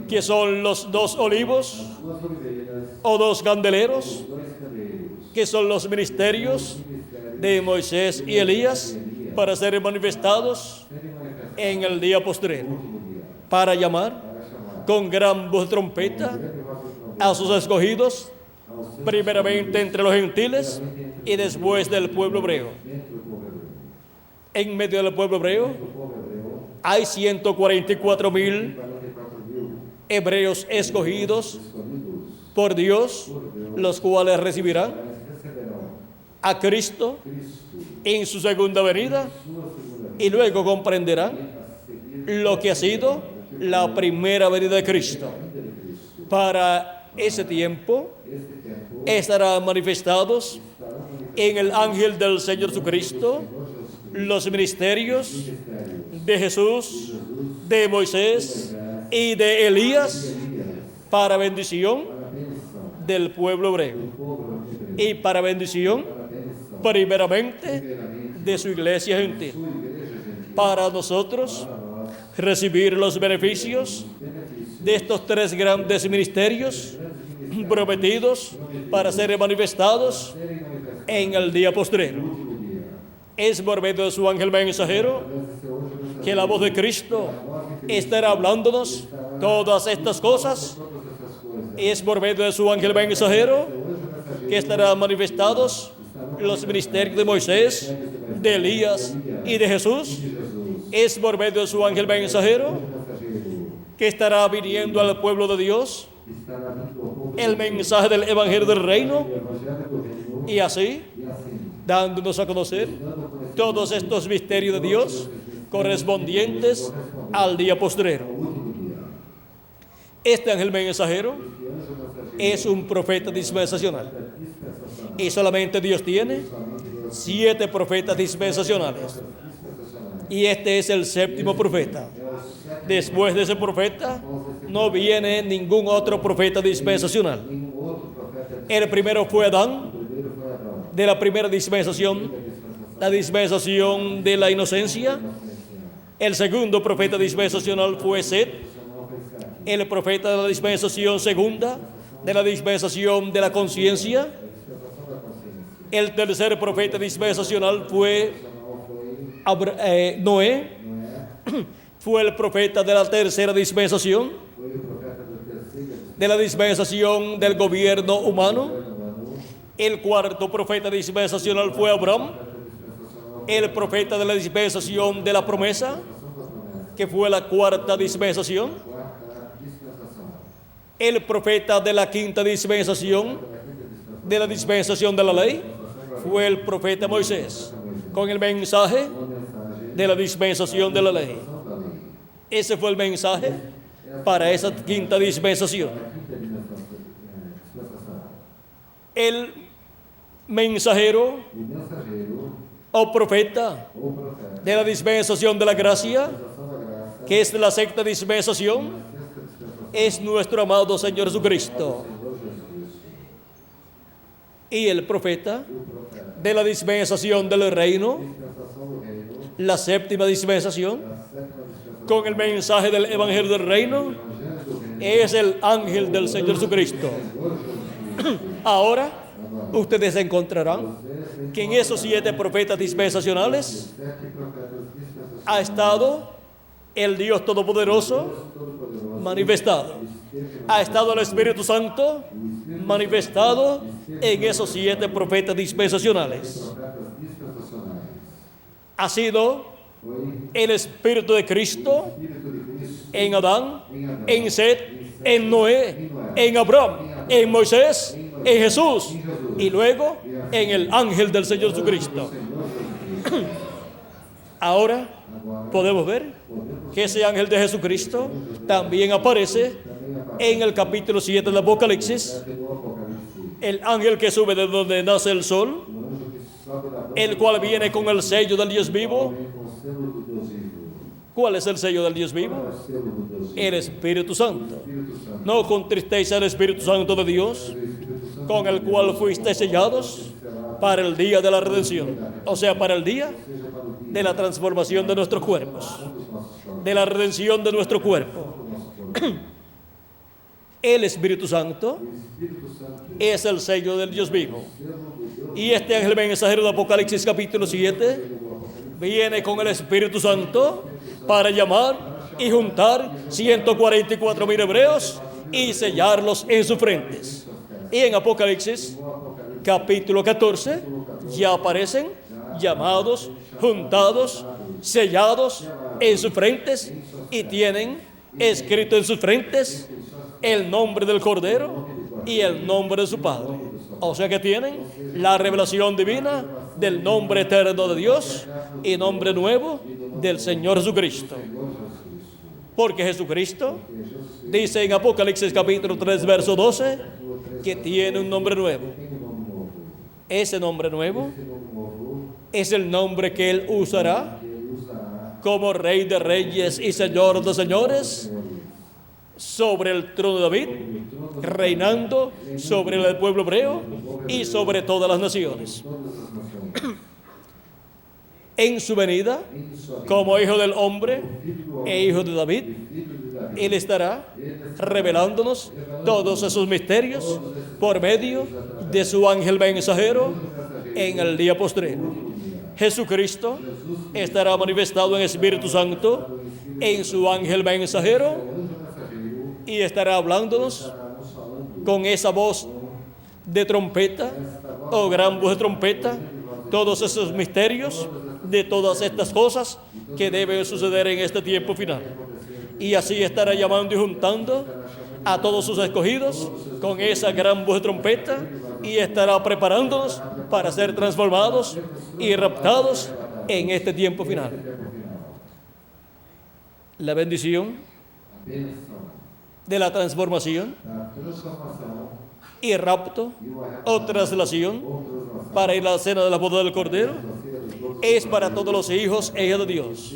que son los 2 olivos o 2 candeleros, que son los ministerios de Moisés y Elías, para ser manifestados en el día postrero, para llamar con gran voz de trompeta a sus escogidos, primeramente entre los gentiles y después del pueblo hebreo. dentro do povo hebreu. En medio del pueblo hebreo No povo hebreu, hay 144,000 44.000 hebreos escogidos escolhidos por Dios, los cuales recibirán mas receberão a Cristo Cristo en su segunda venida sua segunda y luego comprenderán a seguir lo que ha sido la primera venida de Cristo. a vinda de Cristo. Para ese tiempo Este tempo estarán manifestados estará manifestado en el ángel del Señor Jesucristo los ministerios ministério de Jesús, de Moisés y de Elías Elias para bendición para a bênção del pueblo hebreo do povo hebreu, y para bendición para a bênção primeramente primeiramente de su iglesia gentil. sua igreja gentil, Para nosotros para nós recibir los beneficios benefícios de estos tres grandes ministerios prometidos para ser manifestados serem manifestados en el día postrero. no último dia. Es por medio de su ángel mensajero Através de seu anjo mensageiro, que la voz de Cristo estará hablándonos todas estas cosas. todas essas coisas. Es por medio de su ángel mensajero Seu anjo mensageiro que estarán manifestados los ministerios de Moisés, de Elías y de Jesús. de Jesus, Es por medio de su ángel mensajero mensageiro, que estará viniendo al pueblo de Dios estará vindo ao povo el mensaje del evangelio del reino, do evangelho do reino, y así e assim, dándonos a conocer dando a conhecer todos estos misterios de Dios correspondientes al día postrero. o último dia. Este ángel mensajero Este anjo mensageiro es un profeta dispensacional dispensacional, y solamente Dios tiene somente Deus 7 profetas dispensacionales dispensacional. y este es el séptimo profeta. É o sétimo, Después de ese profeta no viene ningún otro profeta dispensacional. nenhum outro profeta. El primero fue Adán, O primeiro foi Abraão, de la primera dispensación, la dispensación de la inocencia. El segundo profeta dispensacional fue Set, el profeta de la dispensación segunda, de la dispensación de la conciencia. El tercer profeta dispensacional fue Noé, fue el profeta de la tercera dispensación, foi o profeta da terceira de la dispensación del gobierno humano. dispensação, El cuarto profeta dispensacional fue Abraham, el profeta de la dispensación de la promesa, que fue la cuarta dispensación. quarta dispensação, El profeta de la quinta dispensación, de la dispensación de la ley, fue el profeta Moisés, con el mensaje uma mensagem de la dispensación de la ley. da lei. Ese fue el mensaje para esa quinta dispensación. A quinta dispensação. El mensajero O mensageiro, o profeta o profeta, de la dispensación de la gracia, dispensação da graça, que es la sexta dispensación, sexta dispensação, es nuestro amado Señor Jesucristo. Senhor Jesus. Y el profeta O profeta, de la dispensación del reino, dispensação do reino, la séptima dispensación, a sétima dispensação, con el mensaje del evangelio del reino, evangelho do reino, es el ángel del Señor Jesucristo. Senhor Jesus. Ahora, ustedes encontrarán que en esos 7 profetas dispensacionales Sete profetas dispensacionais, ha estado el Dios Todopoderoso Todo-Poderoso, manifestado. Ha estado el Espíritu Santo manifestado en esos 7 profetas dispensacionales. profetas dispensacionais. Ha sido Foi el Espíritu de Cristo Espírito de Cristo en Adán, en Set, en Noé, en Abraham, en Moisés, en Jesús y luego en el ángel del Señor Jesucristo. Ahora podemos ver que ese ángel de Jesucristo también aparece en el capítulo 7 del Apocalipsis, do Apocalipse. el ángel que sube de donde nace el sol, O anjo que sobe da boca el cual viene con el sello del Dios vivo. vem com o selo do Deus vivo. ¿Cuál es el sello del Dios Qual é vivo? o selo do Deus vivo? El Espíritu Santo. Espírito Santo. No contristéis al Espíritu Santo de Dios, O Espírito Santo con el cual fuisteis sellados para el día de la redención, o sea, para el día seja para o dia de la transformación de nuestros cuerpos, dos nossos corpos. de la redención de nuestro cuerpo. Do nosso corpo. El Espíritu Santo O Espírito Santo, es el sello del Dios vivo. selo do Deus Y este ángel mensajero de Apocalipsis capítulo 7 do Apocalipse, viene con el Espíritu Santo para llamar y juntar 144,000 hebreos y sellarlos en sus frentes. Y en Apocalipsis capítulo 14 ya aparecen llamados, juntados, sellados en sus frentes y tienen escrito en sus frentes el nombre del Cordero y el nombre de su Padre. O sea que tienen la revelación divina del nombre eterno de Dios y nombre nuevo del Señor Jesucristo. Porque Jesucristo dice en Apocalipsis capítulo 3, verso 12, que tiene un nombre nuevo. Ese nombre nuevo es el nombre que Él usará como Rey de Reyes y Señor de Señores sobre el trono de David, reinando sobre el pueblo hebreo y sobre todas las naciones. En su venida, como Hijo del Hombre e Hijo de David, Él estará revelándonos todos esos misterios por medio de su ángel mensajero en el día postrero. Jesucristo estará manifestado en Espíritu Santo en su ángel mensajero y estará hablándonos con esa voz de trompeta o gran voz de trompeta, todos esos misterios de todas estas cosas que deben suceder en este tiempo final. Y así estará llamando y juntando a todos sus escogidos con esa gran voz de trompeta y estará preparándonos para ser transformados y raptados en este tiempo final. La bendición de la transformación y rapto o traslación para ir a la cena de la boda del Cordero es para todos los hijos e hijas de Dios.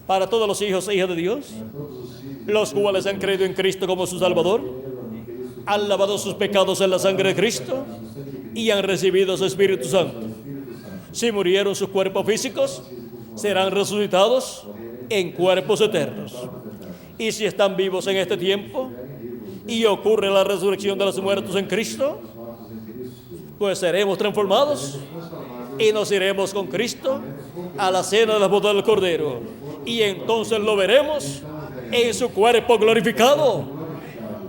Para todos los hijos e hijas de Dios, los cuales han creído en Cristo como su Salvador, han lavado sus pecados en la sangre de Cristo y han recibido su Espíritu Santo. Si murieron sus cuerpos físicos, serán resucitados en cuerpos eternos. Y si están vivos en este tiempo y ocurre la resurrección de los muertos en Cristo, pues seremos transformados y nos iremos con Cristo a la cena de la boda del Cordero. Y entonces lo veremos en su cuerpo glorificado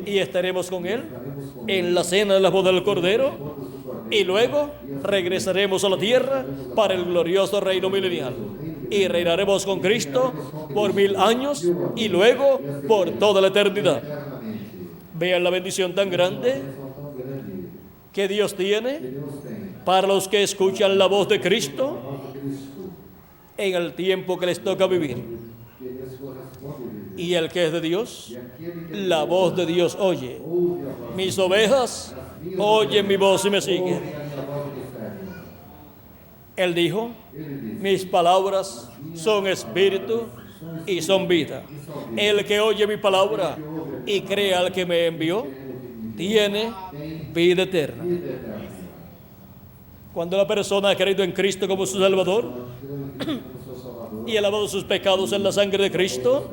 y estaremos con Él en la cena de la boda del Cordero y luego regresaremos a la tierra para el glorioso reino milenial y reinaremos con Cristo por 1000 años y luego por toda la eternidad. Vean la bendición tan grande que Dios tiene para los que escuchan la voz de Cristo en el tiempo que les toca vivir. Y el que es de Dios, la voz de Dios oye. Mis ovejas oyen mi voz y me siguen. Él dijo, mis palabras son espíritu y son vida. El que oye mi palabra y cree al que me envió, tiene vida eterna. Cuando la persona ha creído en Cristo como su Salvador y ha lavado sus pecados en la sangre de Cristo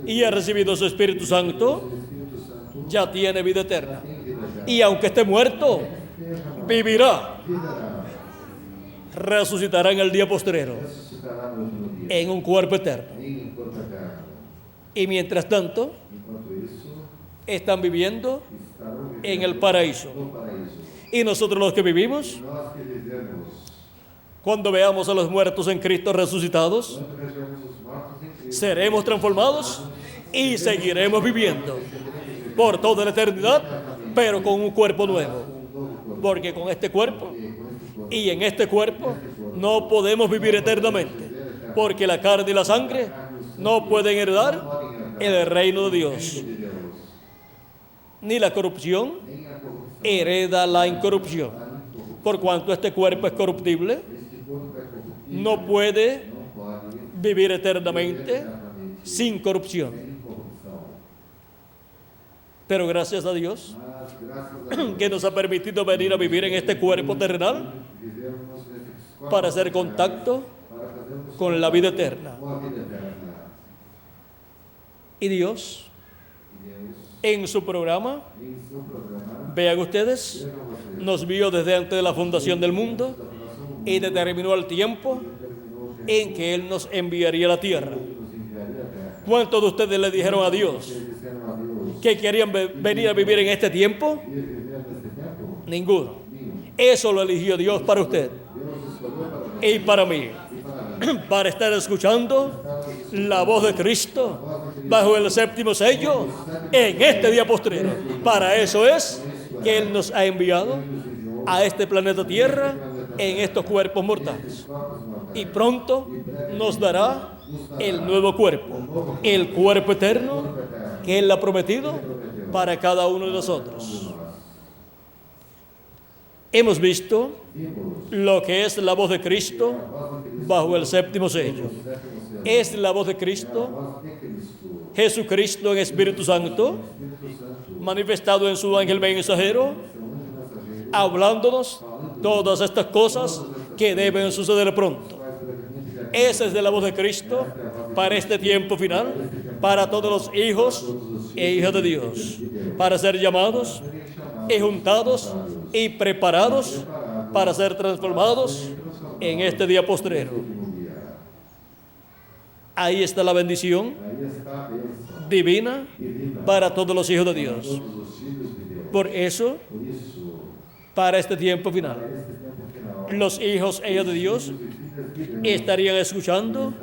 y ha recibido su Espíritu Santo, ya tiene vida eterna. Y aunque esté muerto, vivirá. Resucitará en el día postrero en un cuerpo eterno. Y mientras tanto, están viviendo en el paraíso. Y nosotros los que vivimos, cuando veamos a los muertos en Cristo resucitados, seremos transformados y seguiremos viviendo por toda la eternidad, pero con un cuerpo nuevo. Porque con este cuerpo y en este cuerpo no podemos vivir eternamente, porque la carne y la sangre no pueden heredar el reino de Dios. Ni la corrupción hereda la incorrupción. Por cuanto este cuerpo es corruptible, no puede vivir eternamente sin corrupción. Pero gracias a Dios que nos ha permitido venir a vivir en este cuerpo terrenal para hacer contacto con la vida eterna. Y Dios, en su programa, vean ustedes, nos vio desde antes de la fundación del mundo y determinó el tiempo en que Él nos enviaría a la tierra. ¿Cuántos de ustedes le dijeron a Dios que querían venir a vivir en este tiempo? nesse tempo? Ninguno. Nenhum. Eso lo eligió Dios para usted Deus escolheu para nós y para mí, e para mim. para estar escuchando la voz de Cristo bajo el séptimo sello en este día postrero. Para eso es que Él nos ha enviado a este planeta Tierra en estos cuerpos mortales. Y pronto nos dará el nuevo cuerpo, el cuerpo eterno que Él ha prometido para cada uno de nosotros. Hemos visto lo que es la voz de Cristo bajo el séptimo sello. Es la voz de Cristo, Jesucristo en Espíritu Santo, manifestado en su ángel mensajero, hablándonos todas estas cosas que deben suceder pronto. Esa es de la voz de Cristo para este tiempo final, para todos los hijos e hijas de Dios, para ser llamados y juntados y preparados para ser transformados en este día postrero. Ahí está la bendición Aí está a bênção divina divina para todos los hijos de para Dios. todos os filhos de Deus. Por eso, Por isso, para este tiempo para final, este tempo final, los hijos e hijas de Dios os filhos de Deus estarían escuchando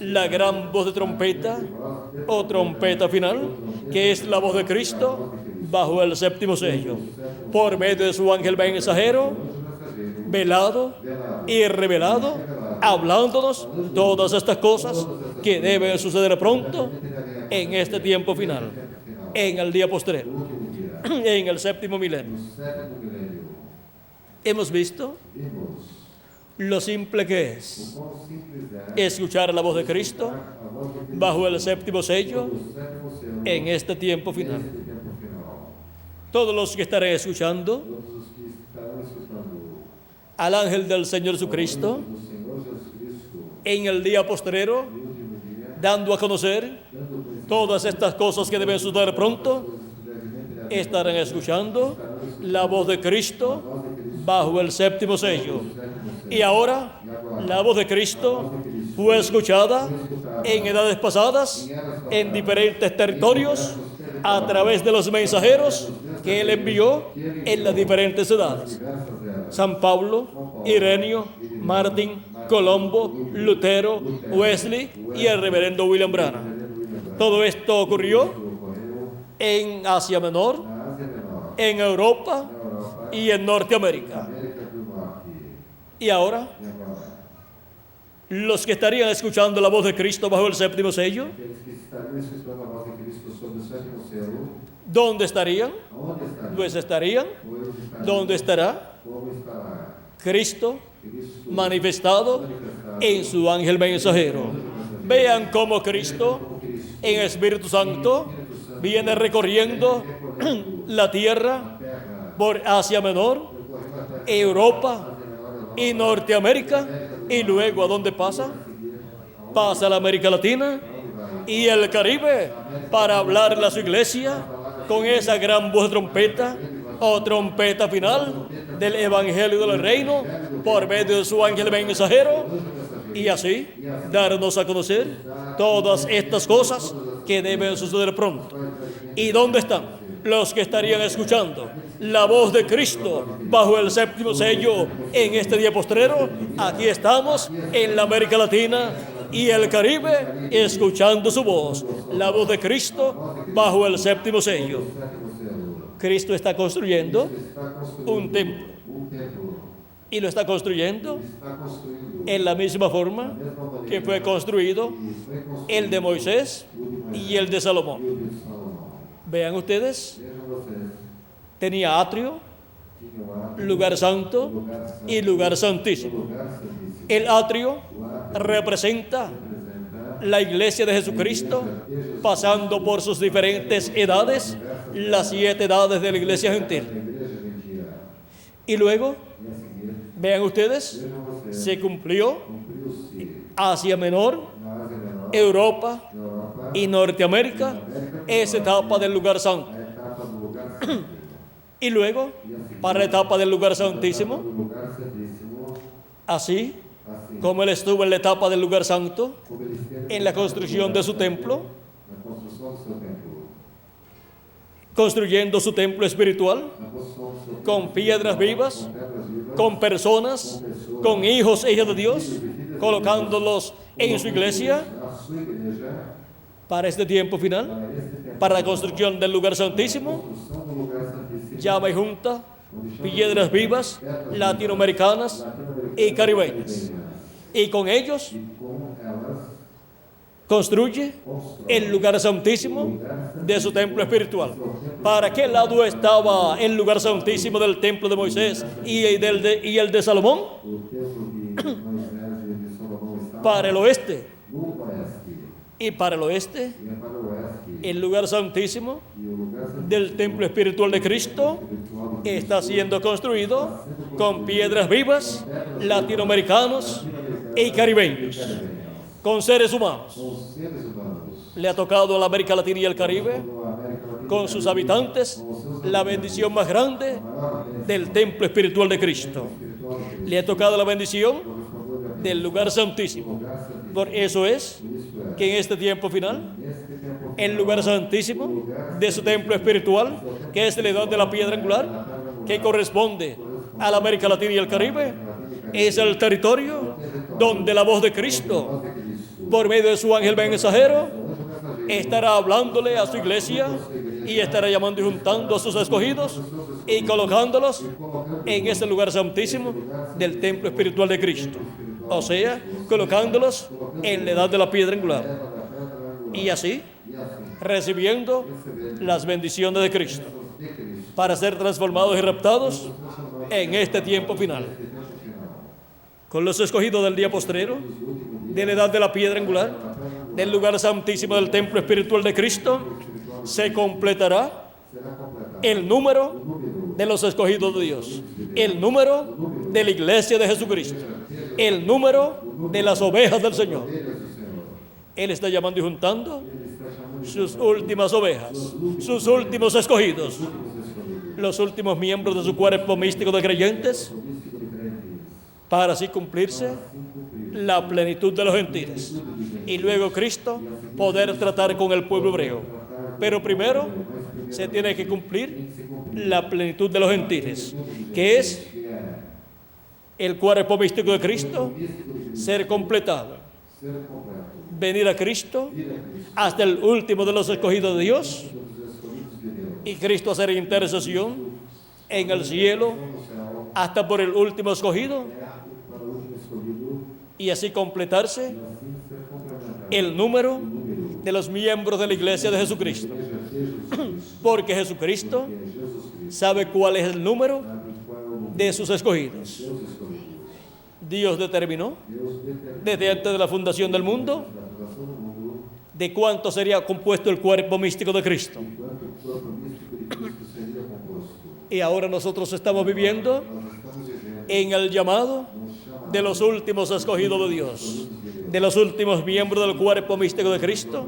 la gran voz de trompeta o trompeta final, que es la voz de Cristo bajo el séptimo sello, por medio de su ángel mensajero, velado y revelado, hablándonos todas estas cosas que deben suceder pronto en este tiempo final, en el día postrero, en el séptimo milenio. no sétimo milênio. Hemos visto Vimos lo simple que o es quão simples é escuchar la voz de Cristo a voz de Cristo bajo el séptimo sello no sétimo selo en este tiempo final. neste tempo final. Todos los que estarán escuchando Todos os que estarão escutando al ángel del Señor Jesucristo do Senhor Jesus Cristo en el día postrero, no último dia, dando a conocer dando conhecimento todas estas cosas que deben suceder pronto, que brevemente estarán escuchando la voz de Cristo bajo el séptimo sello. Y ahora la voz de Cristo fue escuchada en edades pasadas, en diferentes territorios, a través de los mensajeros que Él envió en las diferentes edades. San Pablo, Ireneo, Martín, Colombo, Lutero, Wesley y el reverendo William Branham. Todo esto ocurrió ocorreu en Asia Menor, na Ásia Menor, en Europa na Europa, y en Norteamérica. América do Norte. Y ahora, E agora, los que estarían escuchando la voz de Cristo bajo el séptimo sello, aqueles que estariam escutando a voz de Cristo sobre o sétimo selo, ¿dónde estarían? aonde estariam? Pues estarían Pois estariam. donde estará Como estará Cristo Cristo manifestado en su ángel mensajero. Vean cómo Cristo en Espíritu Santo viene recorriendo la tierra terra, por Asia Menor, percorrendo a terra, Europa y Norteamérica, y luego ¿a dónde pasa? Pasa a la América Latina y el Caribe para hablarle a su iglesia con esa gran voz de trompeta o trompeta final del Evangelio del Reino por medio de su ángel mensajero, y así darnos a conocer todas estas cosas que deben suceder pronto. ¿Y dónde están los que estarían escuchando la voz de Cristo bajo el séptimo sello en este día postrero? Aquí estamos en la América Latina y el Caribe escuchando su voz, la voz de Cristo bajo el séptimo sello. sétimo selo. Cristo está construyendo Está construindo un templo templo. y lo está construyendo Está construindo en la misma forma da mesma maneira que fue construido que foi construído el de Moisés y el de Salomón. o de Salomão. Vean ustedes, Vejam vocês, tenía atrio, tinha o átrio, lugar santo lugar santo, y lugar santísimo. lugar santíssimo. El atrio O átrio representa representa la iglesia de Jesucristo pasando por sus diferentes edades, las 7 edades de la iglesia a gentil. igreja gentia. Y luego, E a seguir, vean ustedes, vejam vocês, se cumplió cumpriu-se Asia Menor, na Ásia Menor, Europa Europa, y Norteamérica, esa etapa del lugar santo. a etapa do lugar santo. Y luego, para la etapa del lugar A etapa santísimo, do lugar santíssimo, así assim como él estuvo en la etapa del lugar santo, como ele esteve en la construcción de su templo, na construção do seu templo, construyendo su templo espiritual na construção do seu templo, con piedras vivas, com pedras vivas, con personas, con hijos e hijas de Dios, colocándolos en su iglesia a sua igreja, para este tiempo final, para este tempo, para la construcción del lugar santísimo, construção do lugar santíssimo, llama y junta piedras vivas latinoamericanas y caribeñas. Y con ellos e com elas construye constrói el lugar santísimo de su templo espiritual. ¿Para qué lado estaba el lugar santísimo del templo de Moisés y el de Salomón? o templo que Moisés e de Salomão estavam Para el oeste. no oeste, Y para el oeste, e para o oeste, el lugar santísimo e o lugar santíssimo del templo espiritual de Cristo espiritual está siendo construido con piedras vivas, latinoamericanos y caribeños, con seres humanos. com os seres humanos, Le ha tocado a la América Latina y el Caribe, com a América Latina, con sus habitantes, la bendición más grande del templo espiritual de Cristo. Le ha tocado la bendición del lugar santísimo. Por eso es que en este tiempo final, el lugar santísimo de su templo espiritual, que es la edad de la piedra angular, que corresponde a la América Latina y el Caribe, es el territorio donde la voz de Cristo, por medio de su ángel mensajero, estará hablándole a su iglesia y estará llamando y juntando a sus escogidos y colocándolos en ese lugar santísimo del templo espiritual de Cristo. O sea, colocándolos en la edad de la piedra angular. Y así, recibiendo las bendiciones de Cristo para ser transformados y raptados en este tiempo final. Con los escogidos del día postrero, de la edad de la piedra angular, del lugar santísimo del templo espiritual de Cristo, se completará el número de los escogidos de Dios, el número de la iglesia de Jesucristo, el número de las ovejas del Señor. Él está llamando y juntando sus últimas ovejas, sus últimos escogidos, los últimos miembros de su cuerpo místico de creyentes, para así cumplirse la plenitud de los gentiles. Y luego Cristo poder tratar con el pueblo hebreo. Pero primero se tiene que cumplir la plenitud de los gentiles, que es el cuerpo místico de Cristo, ser completado. Venir a Cristo hasta el último de los escogidos de Dios y Cristo hacer intercesión en el cielo hasta por el último escogido y así completarse el número de los miembros de la iglesia de Jesucristo. Porque Jesucristo sabe cuál es el número de sus escogidos. Dios determinó desde antes de la fundación del mundo de cuánto sería compuesto el cuerpo místico de Cristo. Y ahora nosotros estamos viviendo en el llamado de los últimos escogidos de Dios, de los últimos miembros del cuerpo místico de Cristo.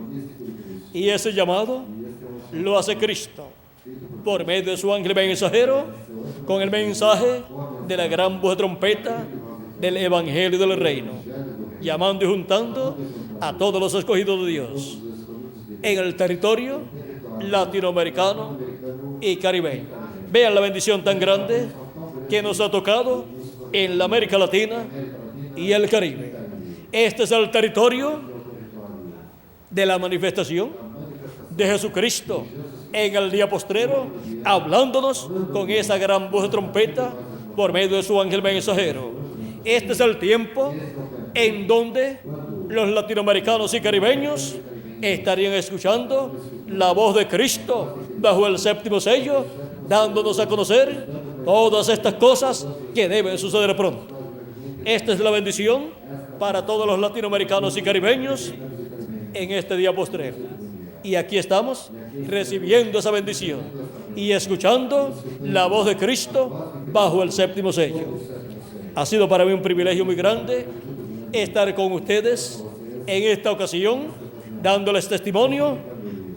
Y ese llamado lo hace Cristo por medio de su ángel mensajero, con el mensaje de la gran voz de trompeta del evangelio del reino, llamando y juntando a todos los escogidos de Dios en el territorio latinoamericano y caribeño. Vean la bendición tan grande que nos ha tocado en la América Latina y el Caribe. Este es el territorio de la manifestación de Jesucristo en el día postrero, hablándonos con esa gran voz de trompeta por medio de su ángel mensajero. Este es el tiempo en donde los latinoamericanos y caribeños estarían escuchando la voz de Cristo bajo el séptimo sello, dándonos a conocer todas estas cosas que deben suceder pronto. Esta es la bendición para todos los latinoamericanos y caribeños en este día postrero. Y aquí estamos recibiendo esa bendición y escuchando la voz de Cristo bajo el séptimo sello. Ha sido para mí un privilegio muy grande estar con ustedes en esta ocasión, dándoles testimonio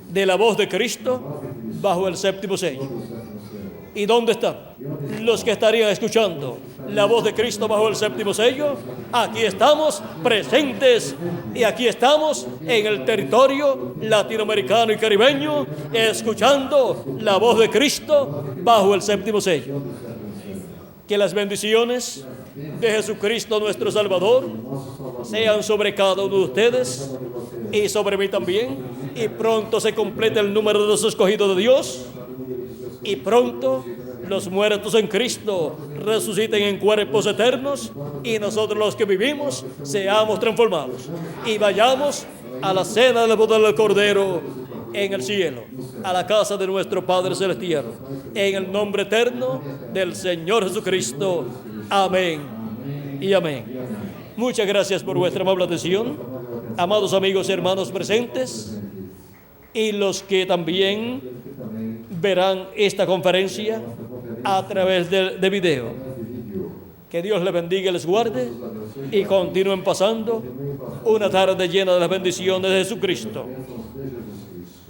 de la voz de Cristo bajo el séptimo sello. ¿Y dónde están los que estarían escuchando La Voz de Cristo bajo el séptimo sello. Aquí estamos presentes y aquí estamos en el territorio latinoamericano y caribeño escuchando la voz de Cristo bajo el séptimo sello. Que las bendiciones de Jesucristo nuestro Salvador sean sobre cada uno de ustedes y sobre mí también, y pronto se complete el número de los escogidos de Dios, y pronto los muertos en Cristo resuciten en cuerpos eternos, y nosotros los que vivimos seamos transformados y vayamos a la cena de la boda del Cordero en el cielo, a la casa de nuestro Padre Celestial, en el nombre eterno del Señor Jesucristo. Amén y amén. Muchas gracias por vuestra amable atención, amados amigos y hermanos presentes, y los que también verán esta conferencia a través de video. Que Dios les bendiga y les guarde, y continúen pasando una tarde llena de las bendiciones de Jesucristo.